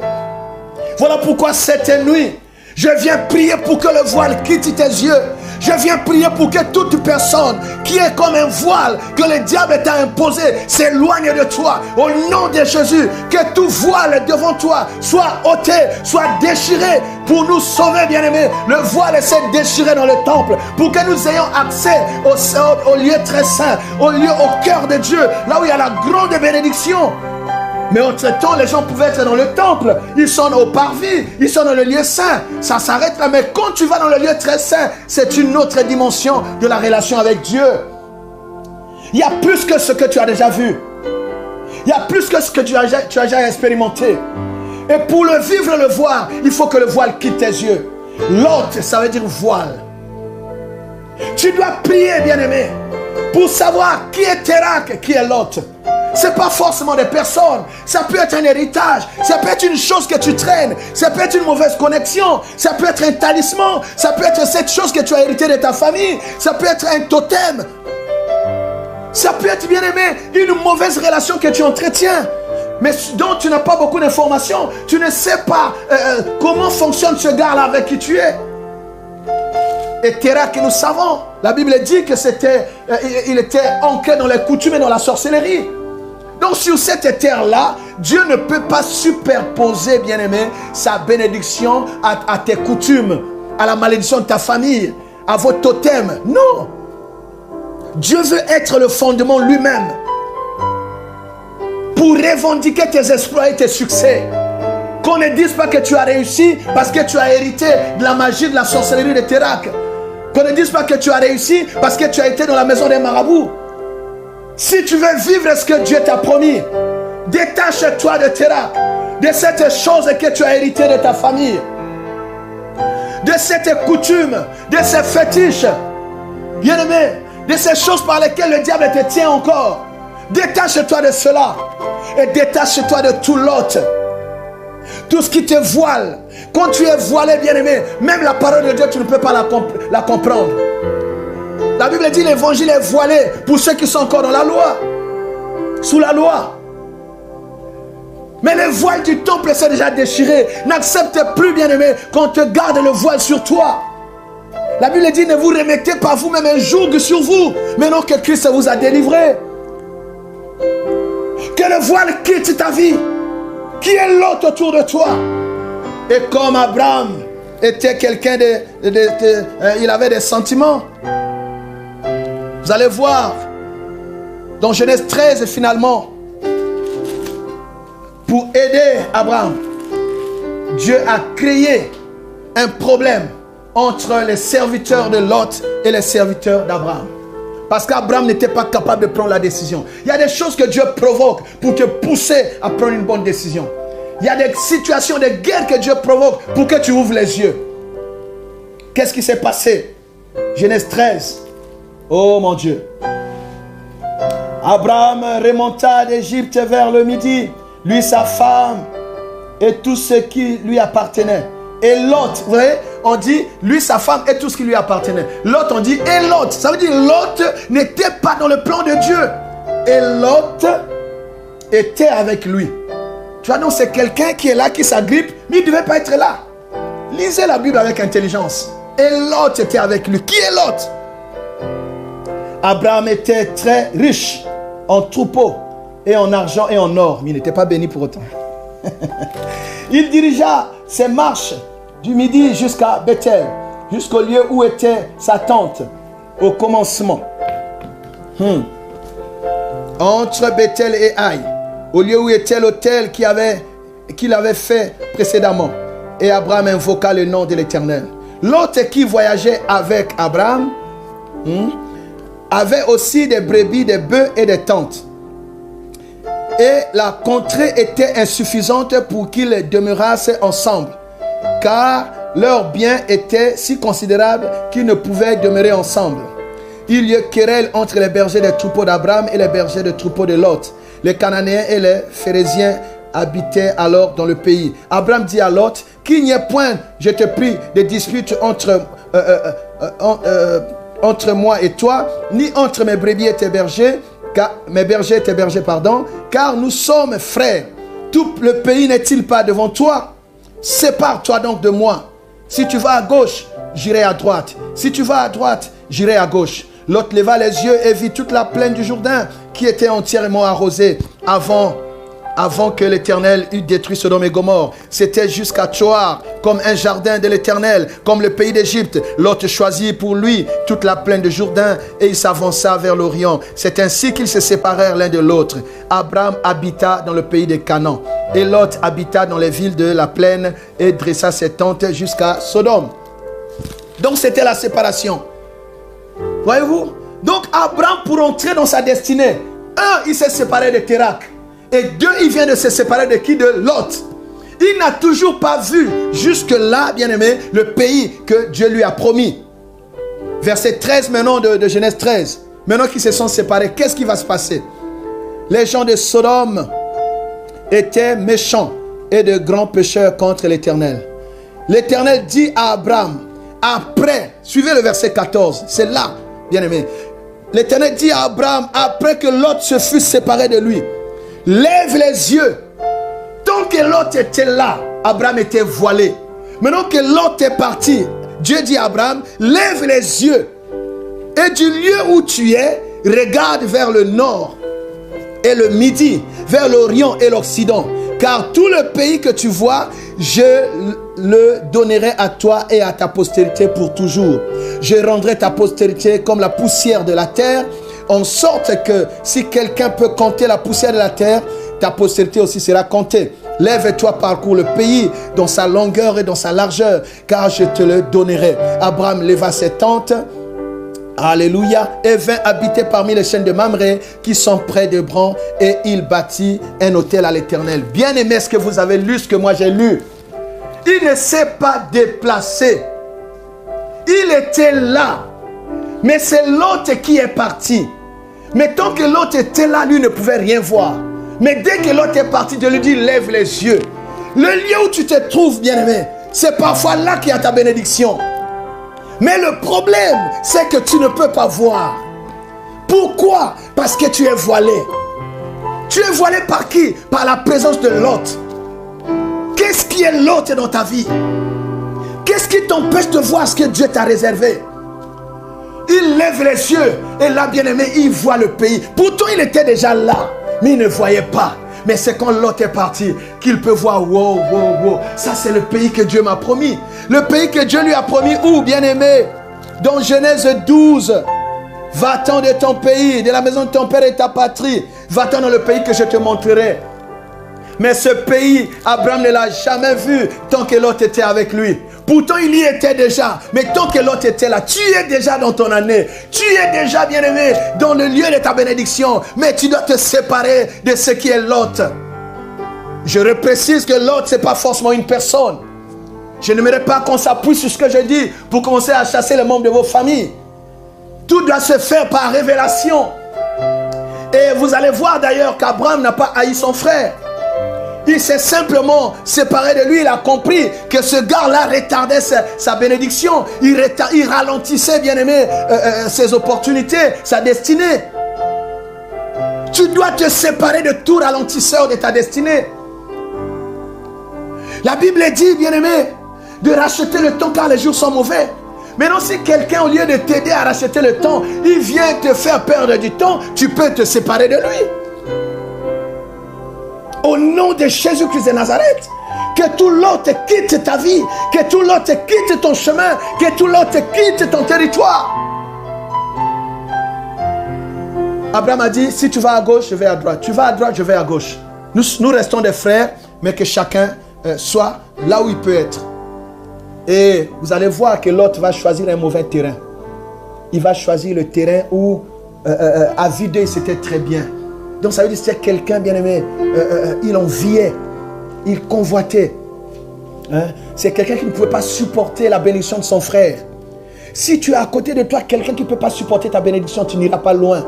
[SPEAKER 1] Voilà pourquoi cette nuit, je viens prier pour que le voile quitte tes yeux. Je viens prier pour que toute personne qui est comme un voile que le diable t'a imposé s'éloigne de toi. Au nom de Jésus, que tout voile devant toi soit ôté, soit déchiré pour nous sauver, bien-aimés. Le voile s'est déchiré dans le temple pour que nous ayons accès au lieu très saint, au cœur de Dieu, là où il y a la grande bénédiction. Mais entre-temps, les gens pouvaient être dans le temple. Ils sont au parvis. Ils sont dans le lieu saint. Ça s'arrête là. Mais quand tu vas dans le lieu très saint, c'est une autre dimension de la relation avec Dieu. Il y a plus que ce que tu as déjà vu. Il y a plus que ce que tu as déjà expérimenté. Et pour le vivre, le voir, il faut que le voile quitte tes yeux. L'autre, ça veut dire voile. Tu dois prier, bien-aimé, pour savoir qui est Térak, qui est l'autre. Ce n'est pas forcément des personnes. Ça peut être un héritage. Ça peut être une chose que tu traînes. Ça peut être une mauvaise connexion. Ça peut être un talisman. Ça peut être cette chose que tu as hérité de ta famille. Ça peut être un totem. Ça peut être, bien aimé, une mauvaise relation que tu entretiens, mais dont tu n'as pas beaucoup d'informations. Tu ne sais pas comment fonctionne ce gars-là avec qui tu es. Et Térak, que nous savons, la Bible dit que il était ancré dans les coutumes et dans la sorcellerie. Donc sur cette terre-là, Dieu ne peut pas superposer, bien-aimé, sa bénédiction à tes coutumes, à la malédiction de ta famille, à vos totems. Non. Dieu veut être le fondement lui-même pour revendiquer tes exploits et tes succès. Qu'on ne dise pas que tu as réussi parce que tu as hérité de la magie, de la sorcellerie de Térak. Qu'on ne dise pas que tu as réussi parce que tu as été dans la maison des marabouts. Si tu veux vivre ce que Dieu t'a promis, détache-toi de Térak, de cette chose que tu as hérité de ta famille, de cette coutume, de ces fétiches, bien-aimé, de ces choses par lesquelles le diable te tient encore. Détache-toi de cela et détache-toi de tout l'autre. Tout ce qui te voile. Quand tu es voilé, bien-aimé, même la parole de Dieu, tu ne peux pas la comprendre. La Bible dit l'évangile est voilé pour ceux qui sont encore dans la loi. Sous la loi. Mais le voile du temple s'est déjà déchiré. N'accepte plus, bien-aimé, qu'on te garde le voile sur toi. La Bible dit, ne vous remettez pas vous-même un joug sur vous, mais non que Christ vous a délivré. Que le voile quitte ta vie. Qui est l'autre autour de toi? Et comme Abraham était quelqu'un il avait des sentiments. Vous allez voir, dans Genèse 13, finalement, pour aider Abraham, Dieu a créé un problème entre les serviteurs de Lot et les serviteurs d'Abraham. Parce qu'Abraham n'était pas capable de prendre la décision. Il y a des choses que Dieu provoque pour te pousser à prendre une bonne décision. Il y a des situations de guerre que Dieu provoque pour que tu ouvres les yeux. Qu'est-ce qui s'est passé? Genèse 13. Oh mon Dieu. Abraham remonta d'Égypte vers le midi, lui, sa femme et tout ce qui lui appartenait. Et Lot, vous voyez, on dit lui, sa femme et tout ce qui lui appartenait. Lot, on dit et Lot. Ça veut dire Lot n'était pas dans le plan de Dieu. Et Lot était avec lui. Tu vois, donc c'est quelqu'un qui est là, qui s'agrippe, mais il ne devait pas être là. Lisez la Bible avec intelligence. Et Lot était avec lui. Qui est Lot? Abraham était très riche en troupeaux et en argent et en or. Mais il n'était pas béni pour autant. Il dirigea ses marches du midi jusqu'à Bethel, jusqu'au lieu où était sa tente au commencement. Entre Bethel et Haï, au lieu où était l'autel qu'il avait fait précédemment. Et Abraham invoqua le nom de l'Éternel. L'autre qui voyageait avec Abraham avait aussi des brebis, des bœufs et des tentes. Et la contrée était insuffisante pour qu'ils demeurassent ensemble, car leurs biens étaient si considérables qu'ils ne pouvaient demeurer ensemble. Il y eut querelle entre les bergers des troupeaux d'Abraham et les bergers des troupeaux de Lot. Les Cananéens et les Phérésiens habitaient alors dans le pays. Abraham dit à Lot, qu'il n'y ait point, je te prie, de dispute entre moi et toi, ni entre mes brebis et tes bergers, car nous sommes frères. Tout le pays n'est-il pas devant toi? Sépare-toi donc de moi. Si tu vas à gauche, j'irai à droite. Si tu vas à droite, j'irai à gauche. Lot leva les yeux et vit toute la plaine du Jourdain qui était entièrement arrosée avant que l'Éternel eût détruit Sodome et Gomorrhe. C'était jusqu'à Tsoar, comme un jardin de l'Éternel, comme le pays d'Égypte. Lot choisit pour lui toute la plaine de Jourdain et il s'avança vers l'Orient. C'est ainsi qu'ils se séparèrent l'un de l'autre. Abraham habita dans le pays de Canaan et Lot habita dans les villes de la plaine et dressa ses tentes jusqu'à Sodome. Donc c'était la séparation. Voyez-vous? Donc Abraham, pour entrer dans sa destinée, il s'est séparé de Térak. Et 2, il vient de se séparer de qui? De Lot. Il n'a toujours pas vu jusque-là, bien-aimé, le pays que Dieu lui a promis. Verset 13 maintenant de Genèse 13. Maintenant qu'ils se sont séparés, qu'est-ce qui va se passer? Les gens de Sodome étaient méchants et de grands pécheurs contre l'Éternel. L'Éternel dit à Abraham, après, suivez le verset 14, c'est là, bien-aimé. L'Éternel dit à Abraham, après que Lot se fût séparé de lui, lève les yeux. Tant que Lot était là, Abraham était voilé. Maintenant que Lot est parti, Dieu dit à Abraham, lève les yeux. Et du lieu où tu es, regarde vers le nord et le midi, vers l'Orient et l'Occident. Car tout le pays que tu vois, je le donnerai à toi et à ta postérité pour toujours. Je rendrai ta postérité comme la poussière de la terre, en sorte que si quelqu'un peut compter la poussière de la terre, ta postérité aussi sera comptée. Lève-toi, parcours le pays dans sa longueur et dans sa largeur, car je te le donnerai. Abraham leva ses tentes, alléluia, et vint habiter parmi les chaînes de Mamré qui sont près d'Hébron, et il bâtit un autel à l'Éternel. Bien aimé, ce que vous avez lu, ce que moi j'ai lu, il ne s'est pas déplacé. Il était là. Mais c'est l'autre qui est parti. Mais tant que l'autre était là, lui ne pouvait rien voir. Mais dès que l'autre est parti, Dieu lui dit, lève les yeux. Le lieu où tu te trouves, bien-aimé, c'est parfois là qu'il y a ta bénédiction. Mais le problème, c'est que tu ne peux pas voir. Pourquoi? Parce que tu es voilé. Tu es voilé par qui? Par la présence de Lot. Qu'est-ce qui est Lot dans ta vie? Qu'est-ce qui t'empêche de voir ce que Dieu t'a réservé? Il lève les yeux et là, bien-aimé, il voit le pays. Pourtant, il était déjà là, mais il ne voyait pas. Mais c'est quand Lot est parti qu'il peut voir, wow, ça c'est le pays que Dieu m'a promis. Le pays que Dieu lui a promis où, bien-aimé? Dans Genèse 12, va-t'en de ton pays, de la maison de ton père et ta patrie. Va-t'en dans le pays que je te montrerai. Mais ce pays, Abraham ne l'a jamais vu tant que Lot était avec lui. Pourtant, il y était déjà. Mais tant que Lot était là, tu es déjà dans ton année. Tu es déjà, bien-aimé, dans le lieu de ta bénédiction. Mais tu dois te séparer de ce qui est Lot. Je reprécise que Lot, ce n'est pas forcément une personne. Je n'aimerais pas qu'on s'appuie sur ce que je dis pour commencer à chasser les membres de vos familles. Tout doit se faire par révélation. Et vous allez voir d'ailleurs qu'Abraham n'a pas haï son frère. Il s'est simplement séparé de lui. Il a compris que ce gars-là retardait sa bénédiction. Il ralentissait, bien-aimé, ses opportunités, sa destinée. Tu dois te séparer de tout ralentisseur de ta destinée. La Bible dit, bien-aimé, de racheter le temps car les jours sont mauvais. Maintenant, si quelqu'un, au lieu de t'aider à racheter le temps, il vient te faire perdre du temps, tu peux te séparer de lui. Au nom de Jésus-Christ de Nazareth, que tout l'autre quitte ta vie, que tout l'autre quitte ton chemin, que tout l'autre quitte ton territoire. Abraham a dit, si tu vas à gauche, je vais à droite. Tu vas à droite, je vais à gauche. Nous restons des frères, mais que chacun soit là où il peut être. Et vous allez voir que l'autre va choisir un mauvais terrain. Il va choisir le terrain où à vue d'œil c'était très bien. Donc ça veut dire que c'était quelqu'un bien-aimé, il enviait, il convoitait. Hein? C'est quelqu'un qui ne pouvait pas supporter la bénédiction de son frère. Si tu as à côté de toi quelqu'un qui ne peut pas supporter ta bénédiction, tu n'iras pas loin.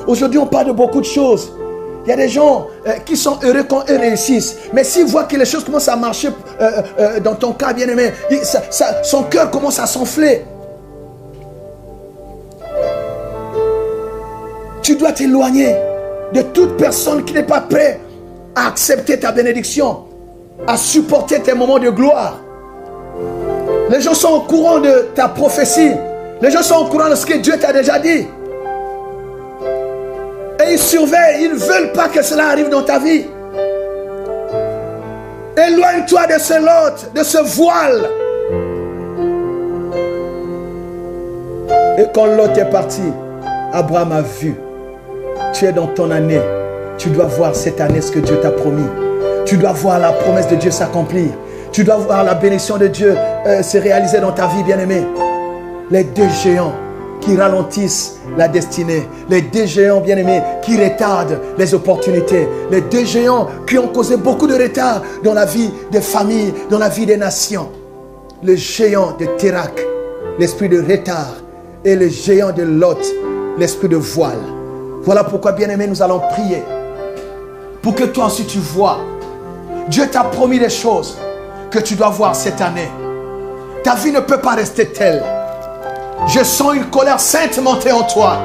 [SPEAKER 1] Aujourd'hui, on parle de beaucoup de choses. Il y a des gens qui sont heureux quand eux réussissent. Mais s'ils voient que les choses commencent à marcher dans ton cas, bien-aimé, son cœur commence à s'enfler. Tu dois t'éloigner de toute personne qui n'est pas prête à accepter ta bénédiction, à supporter tes moments de gloire. Les gens sont au courant de ta prophétie. Les gens sont au courant de ce que Dieu t'a déjà dit. Et ils surveillent, ils ne veulent pas que cela arrive dans ta vie. Éloigne-toi de ce lot, de ce voile. Et quand Lot est parti, Abraham a vu. Tu es dans ton année. Tu dois voir cette année ce que Dieu t'a promis. Tu dois voir la promesse de Dieu s'accomplir. Tu dois voir la bénédiction de Dieu se réaliser dans ta vie, bien-aimé. Les deux géants qui ralentissent la destinée. Les deux géants, bien-aimés, qui retardent les opportunités. Les deux géants qui ont causé beaucoup de retard dans la vie des familles, dans la vie des nations. Le géant de Térak, l'esprit de retard. Et le géant de Lot, l'esprit de voile. Voilà pourquoi, bien-aimé, nous allons prier. Pour que toi aussi tu vois. Dieu t'a promis des choses que tu dois voir cette année. Ta vie ne peut pas rester telle. Je sens une colère sainte monter en toi.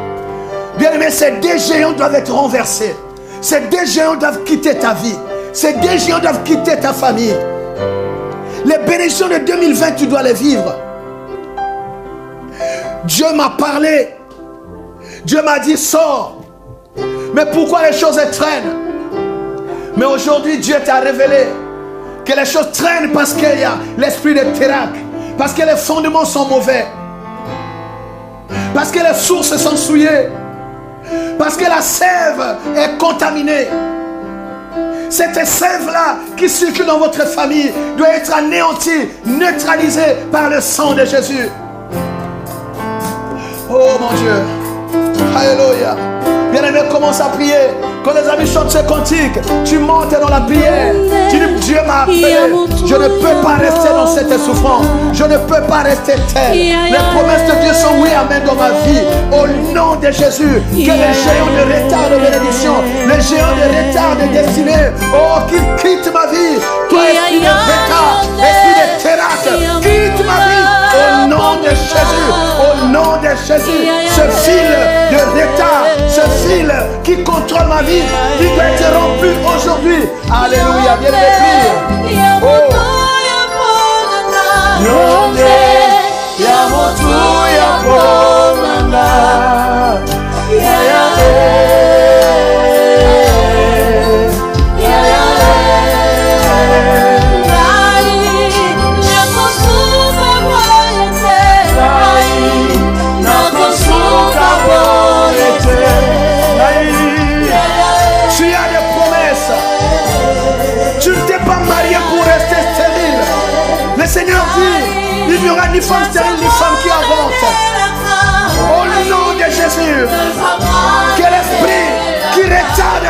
[SPEAKER 1] Bien-aimé, ces deux géants doivent être renversés. Ces deux géants doivent quitter ta vie. Ces deux géants doivent quitter ta famille. Les bénédictions de 2020, tu dois les vivre. Dieu m'a parlé. Dieu m'a dit, sors. Mais pourquoi les choses traînent? Mais aujourd'hui, Dieu t'a révélé que les choses traînent parce qu'il y a l'esprit de Térak. Parce que les fondements sont mauvais. Parce que les sources sont souillées. Parce que la sève est contaminée. Cette sève-là qui circule dans votre famille doit être anéantie, neutralisée par le sang de Jésus. Oh mon Dieu. Alléluia. Bien-aimé, commence à prier. Quand les amis chantent ce cantique, tu montes dans la prière. Tu dis, Dieu m'a appelé. Je ne peux pas rester dans cette souffrance. Je ne peux pas rester tel. Les promesses de Dieu sont oui, amen dans ma vie. Au nom de Jésus, que les géants de retard de bénédiction, les géants de retard de destinée, oh, qu'ils quittent ma vie. Toi esprit de pétard, esprit de terrasse, quitte ma vie au nom de Jésus, au nom de Jésus. Ce fil de retard, ce fil qui contrôle ma vie, qui doit être rompu aujourd'hui. Alléluia, viens le prier. Oh. Le Seigneur dit, il n'y aura ni femme stérile, ni femme qui avorte. Au nom de Jésus, que l'esprit qui retarde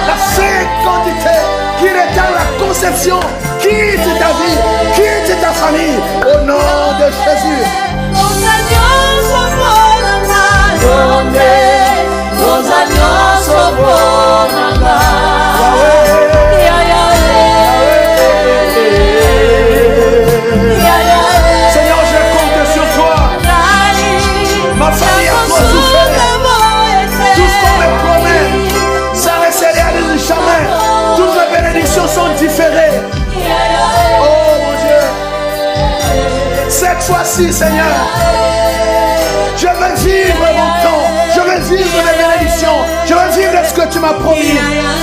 [SPEAKER 1] la fécondité, qui retarde la conception, quitte ta vie, quitte ta famille. Au nom de Jésus.
[SPEAKER 2] Nos alliances
[SPEAKER 1] Seigneur, je compte sur toi. Ma famille a trop souffert. Tout ce qu'on me promet, ça ne se réalise jamais. Toutes mes bénédictions sont différées. Oh mon Dieu. Cette fois-ci, Seigneur, je veux vivre mon temps. Je veux vivre mes bénédictions. Je veux vivre ce que tu m'as promis.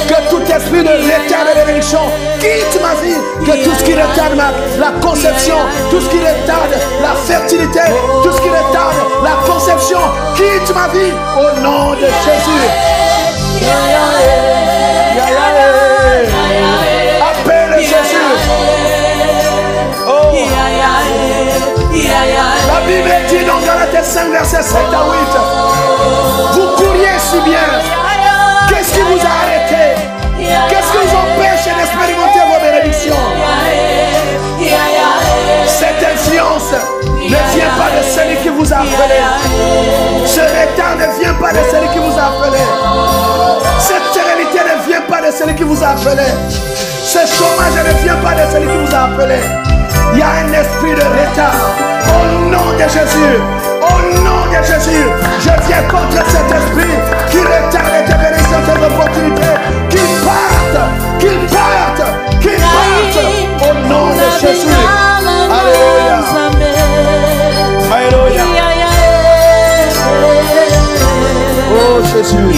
[SPEAKER 1] Que tout esprit de retard de bénédiction quitte ma vie. Que tout ce qui retarde la conception, tout ce qui retarde la fertilité, tout ce qui retarde la conception, quitte ma vie. Au nom de Jésus. Appelle Jésus. Oh. La Bible dit dans Galates 5, versets 7 à 8. Vous couriez si bien. Qu'est-ce qui vous a arrêté? Qu'est-ce qui vous empêche d'expérimenter vos bénédictions? Cette influence ne vient pas de celui qui vous a appelé. Ce retard ne vient pas de celui qui vous a appelé. Cette stérilité ne vient pas de celui qui vous a appelé. Ce chômage ne vient pas de celui qui vous a appelé. Il y a un esprit de retard. Au nom de Jésus, au nom de Jésus, je viens contre cet esprit qui retarde tes bénédictions, tes opportunités, qui partent. Au nom de Jésus. Alléluia. Alléluia. Oh Jésus.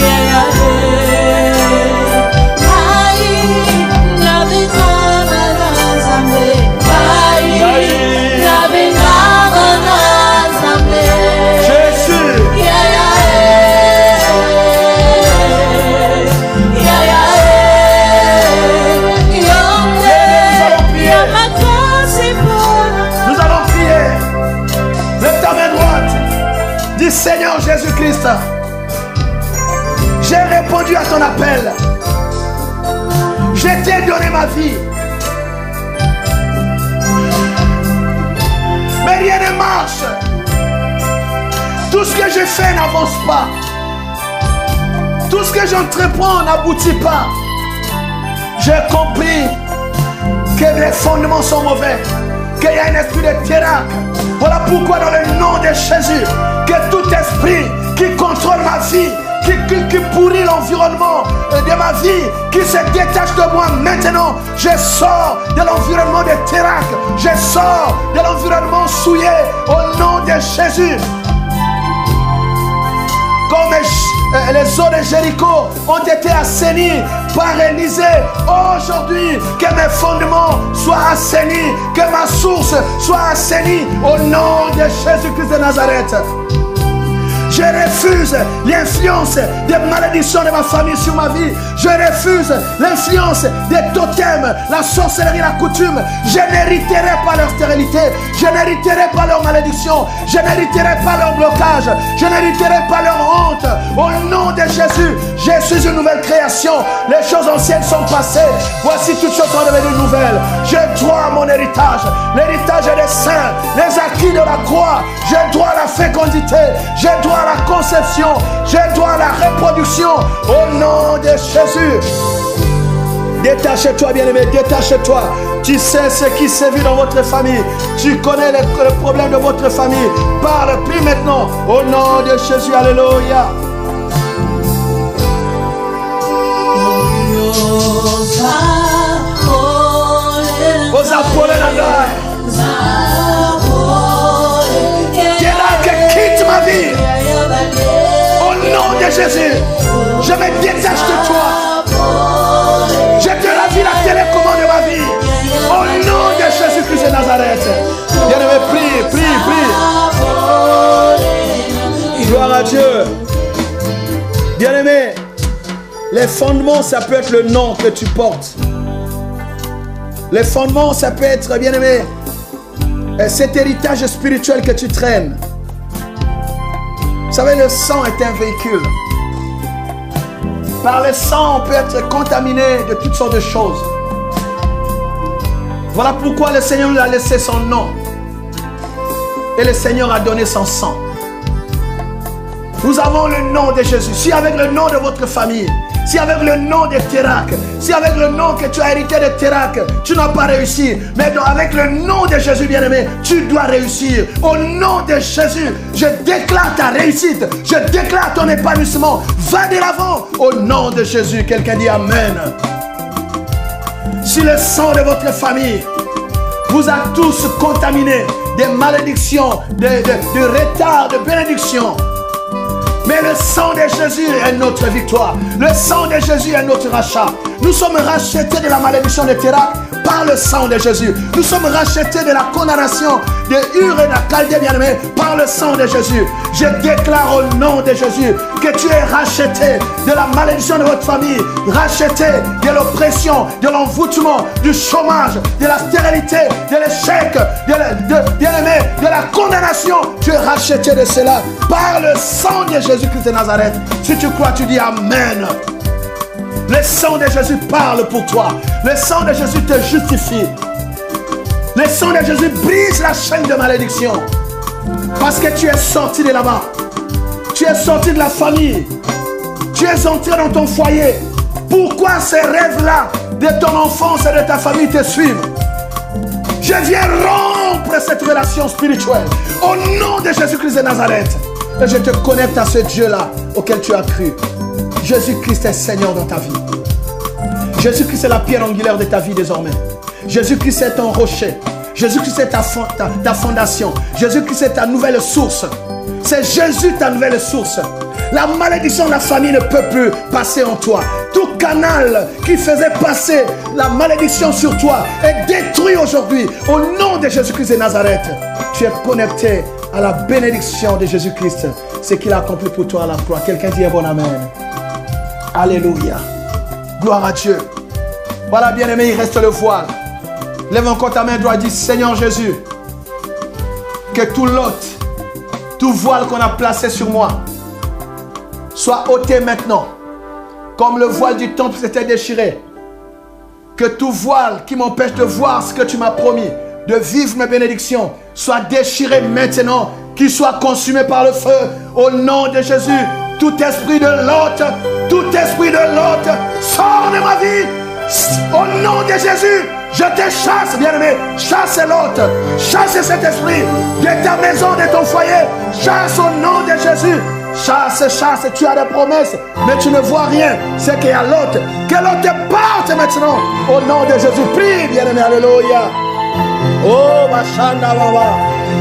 [SPEAKER 1] Seigneur Jésus-Christ, j'ai répondu à ton appel. Je t'ai donné ma vie. Mais rien ne marche. Tout ce que je fais n'avance pas. Tout ce que j'entreprends n'aboutit pas. J'ai compris que les fondements sont mauvais, qu'il y a un esprit de terreur. Voilà pourquoi dans le nom de Jésus, que tout esprit qui contrôle ma vie, qui pourrit l'environnement de ma vie, qui se détache de moi maintenant, je sors de l'environnement de terrain, je sors de l'environnement souillé au nom de Jésus. Comme les eaux de Jéricho ont été assainis par Élisée, aujourd'hui que mes fondements soient assainis, que ma source soit assainie au nom de Jésus-Christ de Nazareth. Je refuse l'influence des malédictions de ma famille sur ma vie. Je refuse l'influence des totems, la sorcellerie, la coutume. Je n'hériterai pas leur stérilité. Je n'hériterai pas leur malédiction. Je n'hériterai pas leur blocage. Je n'hériterai pas leur honte. Au nom de Jésus, je suis une nouvelle création. Les choses anciennes sont passées. Voici toutes choses sont devenues nouvelles. J'ai droit à mon héritage. L'héritage des saints, les acquis de la croix. J'ai droit à la fécondité. J'ai droit à la conception, j'ai droit à la reproduction au nom de Jésus. Détache-toi, bien-aimé, détache-toi. Tu sais ce qui s'est vu dans votre famille. Tu connais les problèmes de votre famille. Parle, prie maintenant. Au nom de Jésus, alléluia. Quitte ma vie. Au nom de Jésus, je me détache de toi. Je te ravis la télécommande de ma vie. Au nom de Jésus-Christ de Nazareth. Bien-aimé, prie, prie, prie. Gloire à Dieu. Bien-aimé, les fondements, ça peut être le nom que tu portes. Les fondements, ça peut être, bien-aimé, cet héritage spirituel que tu traînes. Vous savez, le sang est un véhicule. Par le sang, on peut être contaminé de toutes sortes de choses. Voilà pourquoi le Seigneur nous a laissé son nom. Et le Seigneur a donné son sang. Nous avons le nom de Jésus. Si avec le nom de votre famille, si avec le nom de Térac, si avec le nom que tu as hérité de Térac, tu n'as pas réussi, mais avec le nom de Jésus, bien-aimé, tu dois réussir. Au nom de Jésus, je déclare ta réussite, je déclare ton épanouissement. Va de l'avant. Au nom de Jésus, quelqu'un dit Amen. Si le sang de votre famille vous a tous contaminés des malédictions, de retard, de bénédictions, mais le sang de Jésus est notre victoire. Le sang de Jésus est notre rachat. Nous sommes rachetés de la malédiction de Térac par le sang de Jésus. Nous sommes rachetés de la condamnation de Ur et de la Chaldée, bien-aimé, par le sang de Jésus. Je déclare au nom de Jésus que tu es racheté de la malédiction de votre famille, racheté de l'oppression, de l'envoûtement, du chômage, de la stérilité, de l'échec, bien-aimé, de la condamnation. Tu es racheté de cela par le sang de Jésus-Christ de Nazareth. Si tu crois, tu dis Amen. Le sang de Jésus parle pour toi. Le sang de Jésus te justifie. Le sang de Jésus brise la chaîne de malédiction. Parce que tu es sorti de là-bas. Tu es sorti de la famille. Tu es entré dans ton foyer. Pourquoi ces rêves-là de ton enfance et de ta famille te suivent? Je viens rompre cette relation spirituelle. Au nom de Jésus-Christ de Nazareth. Et je te connecte à ce Dieu-là auquel tu as cru. Jésus-Christ est Seigneur dans ta vie. Jésus-Christ est la pierre angulaire de ta vie désormais. Jésus-Christ est ton rocher. Jésus-Christ est ta fondation. Jésus-Christ est ta nouvelle source. C'est Jésus ta nouvelle source. La malédiction de la famille ne peut plus passer en toi. Tout canal qui faisait passer la malédiction sur toi est détruit aujourd'hui. Au nom de Jésus-Christ de Nazareth, tu es connecté à la bénédiction de Jésus-Christ. Ce qu'il a accompli pour toi à la croix. Quelqu'un dit un bon amen. Alléluia. Gloire à Dieu. Voilà, bien-aimé, il reste le voile. Lève encore ta main droite et dis, Seigneur Jésus, que tout l'autre, tout voile qu'on a placé sur moi, soit ôté maintenant. Comme le voile du temple s'était déchiré. Que tout voile qui m'empêche de voir ce que tu m'as promis, de vivre mes bénédictions, soit déchiré maintenant, qu'il soit consumé par le feu. Au nom de Jésus, tout esprit de l'hôte, sort de ma vie. Au nom de Jésus, je te chasse, bien-aimé. Chasse l'hôte, chasse cet esprit de ta maison, de ton foyer. Chasse au nom de Jésus. Chasse, chasse, tu as des promesses, mais tu ne vois rien. C'est qu'il y a l'hôte. Que l'hôte parte maintenant. Au nom de Jésus, prie, bien-aimé, alléluia. Oh, Machanda Baba.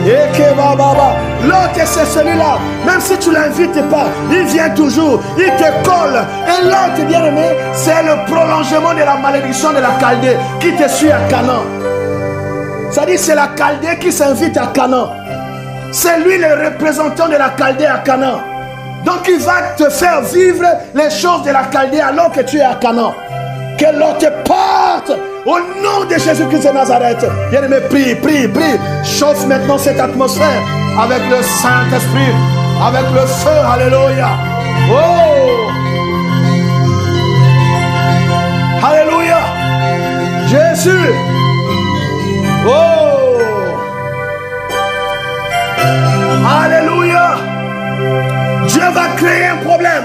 [SPEAKER 1] Eke Baba. L'autre, c'est celui-là. Même si tu ne l'invites pas, il vient toujours. Il te colle. Et l'autre, bien aimé, c'est le prolongement de la malédiction de la Chaldée qui te suit à Canaan. C'est-à-dire, c'est la Chaldée qui s'invite à Canaan. C'est lui le représentant de la Chaldée à Canaan. Donc, il va te faire vivre les choses de la Chaldée alors que tu es à Canaan. Que l'autre parte. Au nom de Jésus-Christ de Nazareth. Bien-aimé, prie, prie, prie. Chauffe maintenant cette atmosphère avec le Saint-Esprit, avec le feu. Alléluia. Oh. Alléluia. Jésus. Oh. Alléluia. Dieu va créer un problème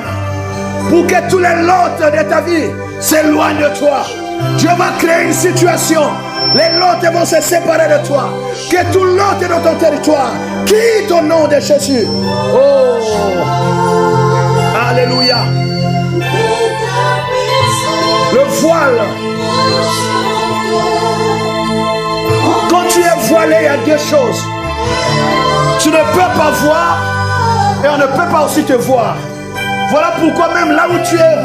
[SPEAKER 1] pour que tous les lots de ta vie s'éloignent de toi. Dieu va créer une situation. Les lots vont se séparer de toi. Que tout lot est dans ton territoire. Quitte au nom de Jésus. Oh. Alléluia. Le voile. Quand tu es voilé, il y a deux choses. Tu ne peux pas voir et on ne peut pas aussi te voir. Voilà pourquoi même là où tu es,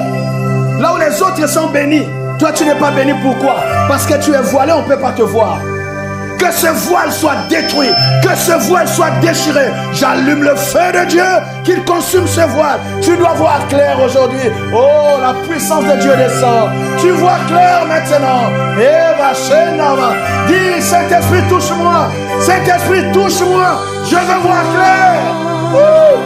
[SPEAKER 1] là où les autres sont bénis, toi tu n'es pas béni. Pourquoi? Parce que tu es voilé, on ne peut pas te voir. Que ce voile soit détruit, que ce voile soit déchiré. J'allume le feu de Dieu, qu'il consume ce voile. Tu dois voir clair aujourd'hui. Oh, la puissance de Dieu descend. Tu vois clair maintenant. Dis, Saint-Esprit, touche-moi. Saint-Esprit, touche-moi. Je veux voir clair. Oh.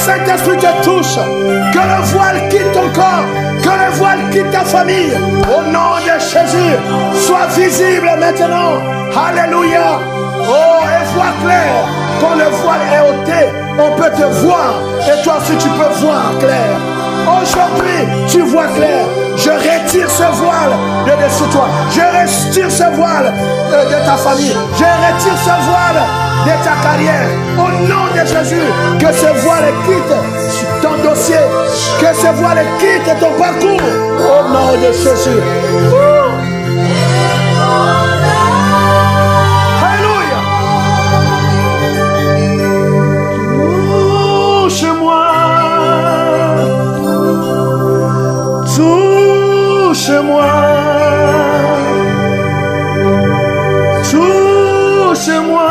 [SPEAKER 1] Saint-Esprit te touche, que le voile quitte ton corps, que le voile quitte ta famille, au nom de Jésus, sois visible maintenant, alléluia, oh, et vois clair, quand le voile est ôté, on peut te voir, et toi aussi tu peux voir clair. Aujourd'hui, tu vois clair. Je retire ce voile de dessus toi. Je retire ce voile de ta famille. Je retire ce voile de ta carrière. Au nom de Jésus, que ce voile quitte ton dossier. Que ce voile quitte ton parcours. Au nom de Jésus. Alléluia. Touche-moi. Touche-moi, touche-moi,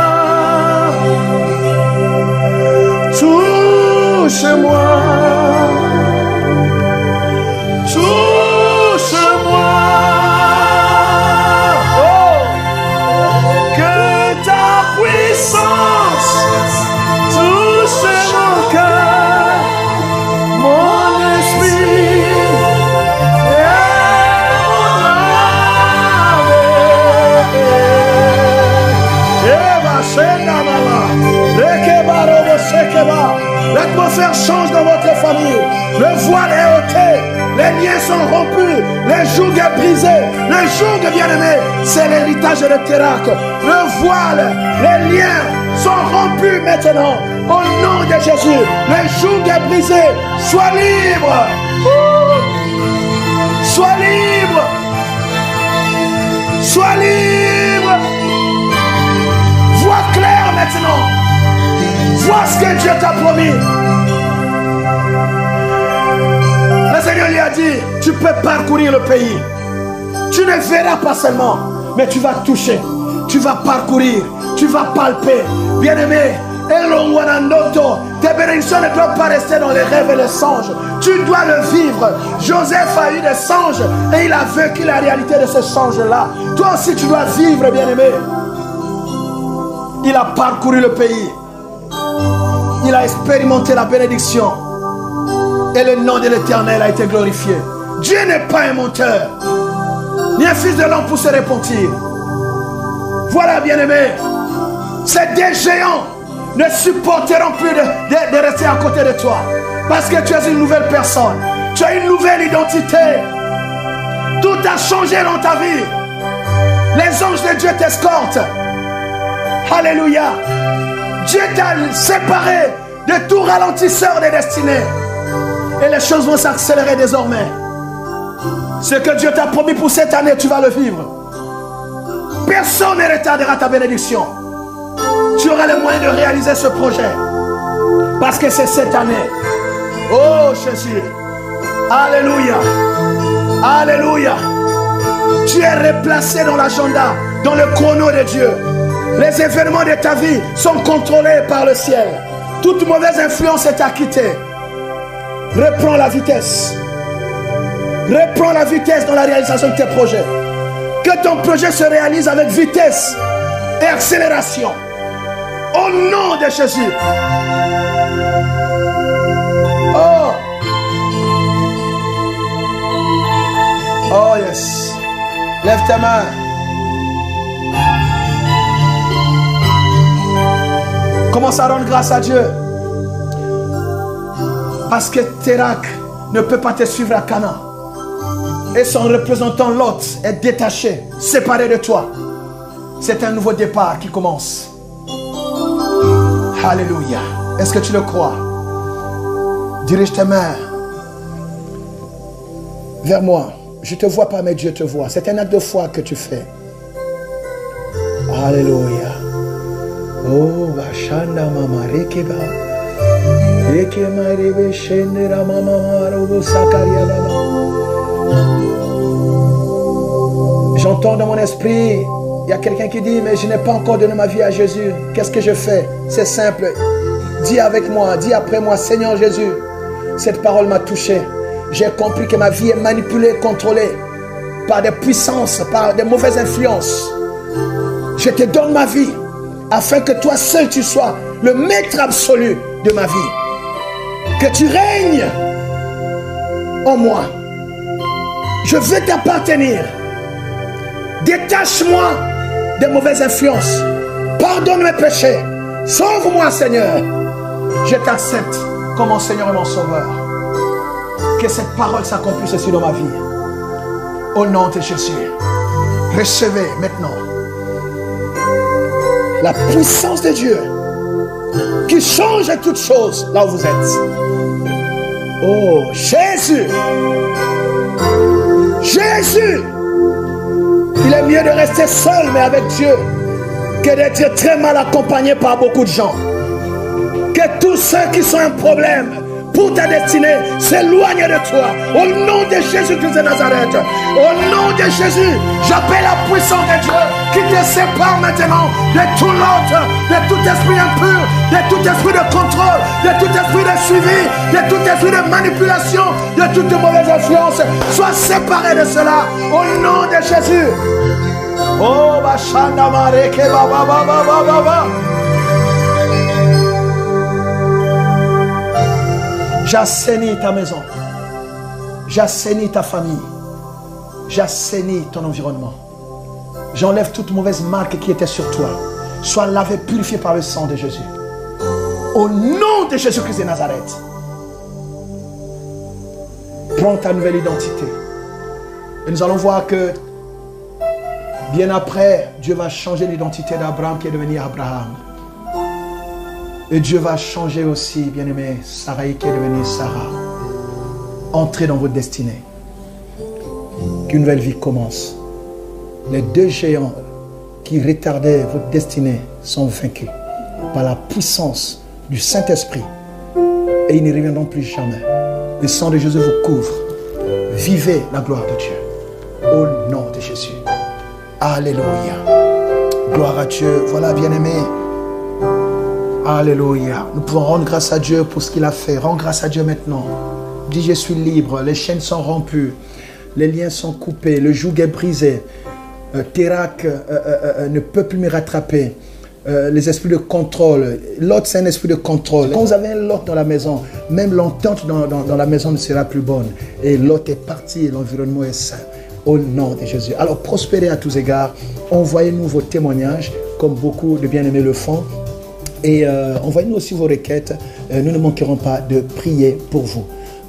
[SPEAKER 1] touche-moi, touche-moi, oh, que ta puissance touche mon cœur, mon esprit. L'atmosphère change dans votre famille. Le voile est ôté. Les liens sont rompus. Les jougs est brisé. Le joug, bien-aimé, c'est l'héritage de Térak. Le voile, les liens sont rompus maintenant. Au nom de Jésus, le joug est brisé. Sois libre. Sois libre. Sois libre. Vois clair maintenant. Vois ce que Dieu t'a promis. Le Seigneur lui a dit, tu peux parcourir le pays. Tu ne verras pas seulement, mais tu vas toucher. Tu vas parcourir. Tu vas palper. Bien-aimé, tes bénédictions ne doivent pas rester dans les rêves et les songes. Tu dois le vivre. Joseph a eu des songes et il a vécu la réalité de ces songes-là. Toi aussi, tu dois vivre, bien-aimé. Il a parcouru le pays. Il a expérimenté la bénédiction. Et le nom de l'Éternel a été glorifié. Dieu n'est pas un menteur, ni un fils de l'homme pour se repentir. Voilà, bien-aimé. Ces deux géants ne supporteront plus de rester à côté de toi. Parce que tu es une nouvelle personne. Tu as une nouvelle identité. Tout a changé dans ta vie. Les anges de Dieu t'escortent. Alléluia. Dieu t'a séparé de tout ralentisseur des destinées. Et les choses vont s'accélérer désormais. Ce que Dieu t'a promis pour cette année, tu vas le vivre. Personne ne retardera ta bénédiction. Tu auras le moyen de réaliser ce projet. Parce que c'est cette année. Oh Jésus. Alléluia. Alléluia. Tu es replacé dans l'agenda, dans le chrono de Dieu. Les événements de ta vie sont contrôlés par le ciel. Toute mauvaise influence est acquittée. Reprends la vitesse. Reprends la vitesse dans la réalisation de tes projets. Que ton projet se réalise avec vitesse et accélération. Au nom de Jésus. Oh. Oh yes. Lève tes mains. Commence à rendre grâce à Dieu. Parce que Térak ne peut pas te suivre à Canaan. Et son représentant Lot est détaché, séparé de toi. C'est un nouveau départ qui commence. Alléluia. Est-ce que tu le crois? Dirige tes mains vers moi. Je ne te vois pas, mais Dieu te voit. C'est un acte de foi que tu fais. Alléluia. Oh, Bashanda Mama Rekeba. Rekema Rebe Shendera Mama Robo Sakaria Baba. J'entends dans mon esprit, il y a quelqu'un qui dit, mais je n'ai pas encore donné ma vie à Jésus. Qu'est-ce que je fais? C'est simple. Dis avec moi, dis après moi, Seigneur Jésus, cette parole m'a touché. J'ai compris que ma vie est manipulée, contrôlée par des puissances, par des mauvaises influences. Je te donne ma vie afin que toi seul tu sois le maître absolu de ma vie. Que tu règnes en moi. Je veux t'appartenir. Détache-moi des mauvaises influences. Pardonne mes péchés. Sauve-moi, Seigneur. Je t'accepte comme mon Seigneur et mon Sauveur. Que cette parole s'accomplisse aussi dans ma vie. Au nom de Jésus. Recevez maintenant la puissance de Dieu qui change toutes choses là où vous êtes. Oh, Jésus. Jésus. Il est mieux de rester seul, mais avec Dieu, que d'être très mal accompagné par beaucoup de gens. Que tous ceux qui sont un problème pour ta destinée s'éloignent de toi. Au nom de Jésus-Christ de Nazareth. Au nom de Jésus, j'appelle la puissance de Dieu qui te sépare maintenant de tout l'autre, de tout esprit impur, de tout esprit de contrôle, de tout esprit de suivi, de tout esprit de manipulation, de toute mauvaise influence. Sois séparé de cela. Au nom de Jésus. Oh, Bashanda Mareke Baba Baba Baba. J'assainis ta maison. J'assainis ta famille. J'assainis ton environnement. J'enlève toute mauvaise marque qui était sur toi. Sois lavé, purifié par le sang de Jésus. Au nom de Jésus-Christ de Nazareth. Prends ta nouvelle identité. Et nous allons voir que bien après, Dieu va changer l'identité d'Abraham qui est devenu Abraham. Et Dieu va changer aussi, bien-aimé, Sarai qui est devenue Sarah. Entrez dans votre destinée. Qu'une nouvelle vie commence. Les deux géants qui retardaient votre destinée sont vaincus par la puissance du Saint-Esprit. Et ils ne reviendront plus jamais. Le sang de Jésus vous couvre. Vivez la gloire de Dieu. Au nom de Jésus. Alléluia. Gloire à Dieu. Voilà, bien-aimé. Alléluia. Nous pouvons rendre grâce à Dieu pour ce qu'il a fait. Rends grâce à Dieu maintenant. Dis, je suis libre. Les chaînes sont rompues. Les liens sont coupés. Le joug est brisé. Térak ne peut plus me rattraper. Les esprits de contrôle. L'autre, c'est un esprit de contrôle. Quand vous avez un Lot dans la maison, même l'entente dans la maison ne sera plus bonne. Et Lot est parti et l'environnement est sain. Au nom de Jésus. Alors, prospérez à tous égards. Envoyez-nous vos témoignages, comme beaucoup de bien-aimés le font. Et envoyez-nous aussi vos requêtes. Nous ne manquerons pas de prier pour vous.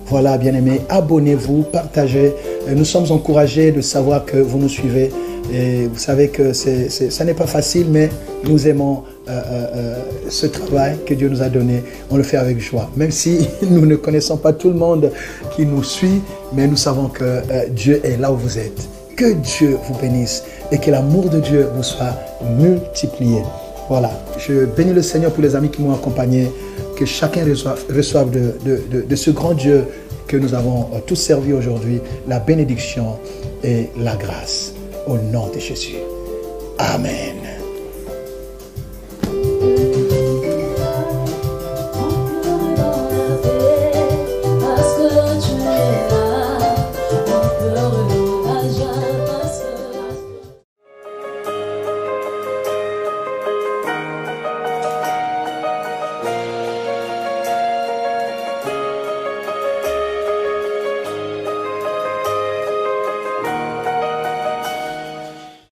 [SPEAKER 1] Voilà, bien-aimés, abonnez-vous, partagez. Nous sommes encouragés de savoir que vous nous suivez. Et vous savez que ça n'est pas facile, mais nous aimons ce travail que Dieu nous a donné. On le fait avec joie. Même si nous ne connaissons pas tout le monde qui nous suit, mais nous savons que Dieu est là où vous êtes. Que Dieu vous bénisse et que l'amour de Dieu vous soit multiplié. Voilà, je bénis le Seigneur pour les amis qui m'ont accompagné. Que chacun reçoive de ce grand Dieu que nous avons tous servi aujourd'hui, la bénédiction et la grâce. Au nom de Jésus. Amen.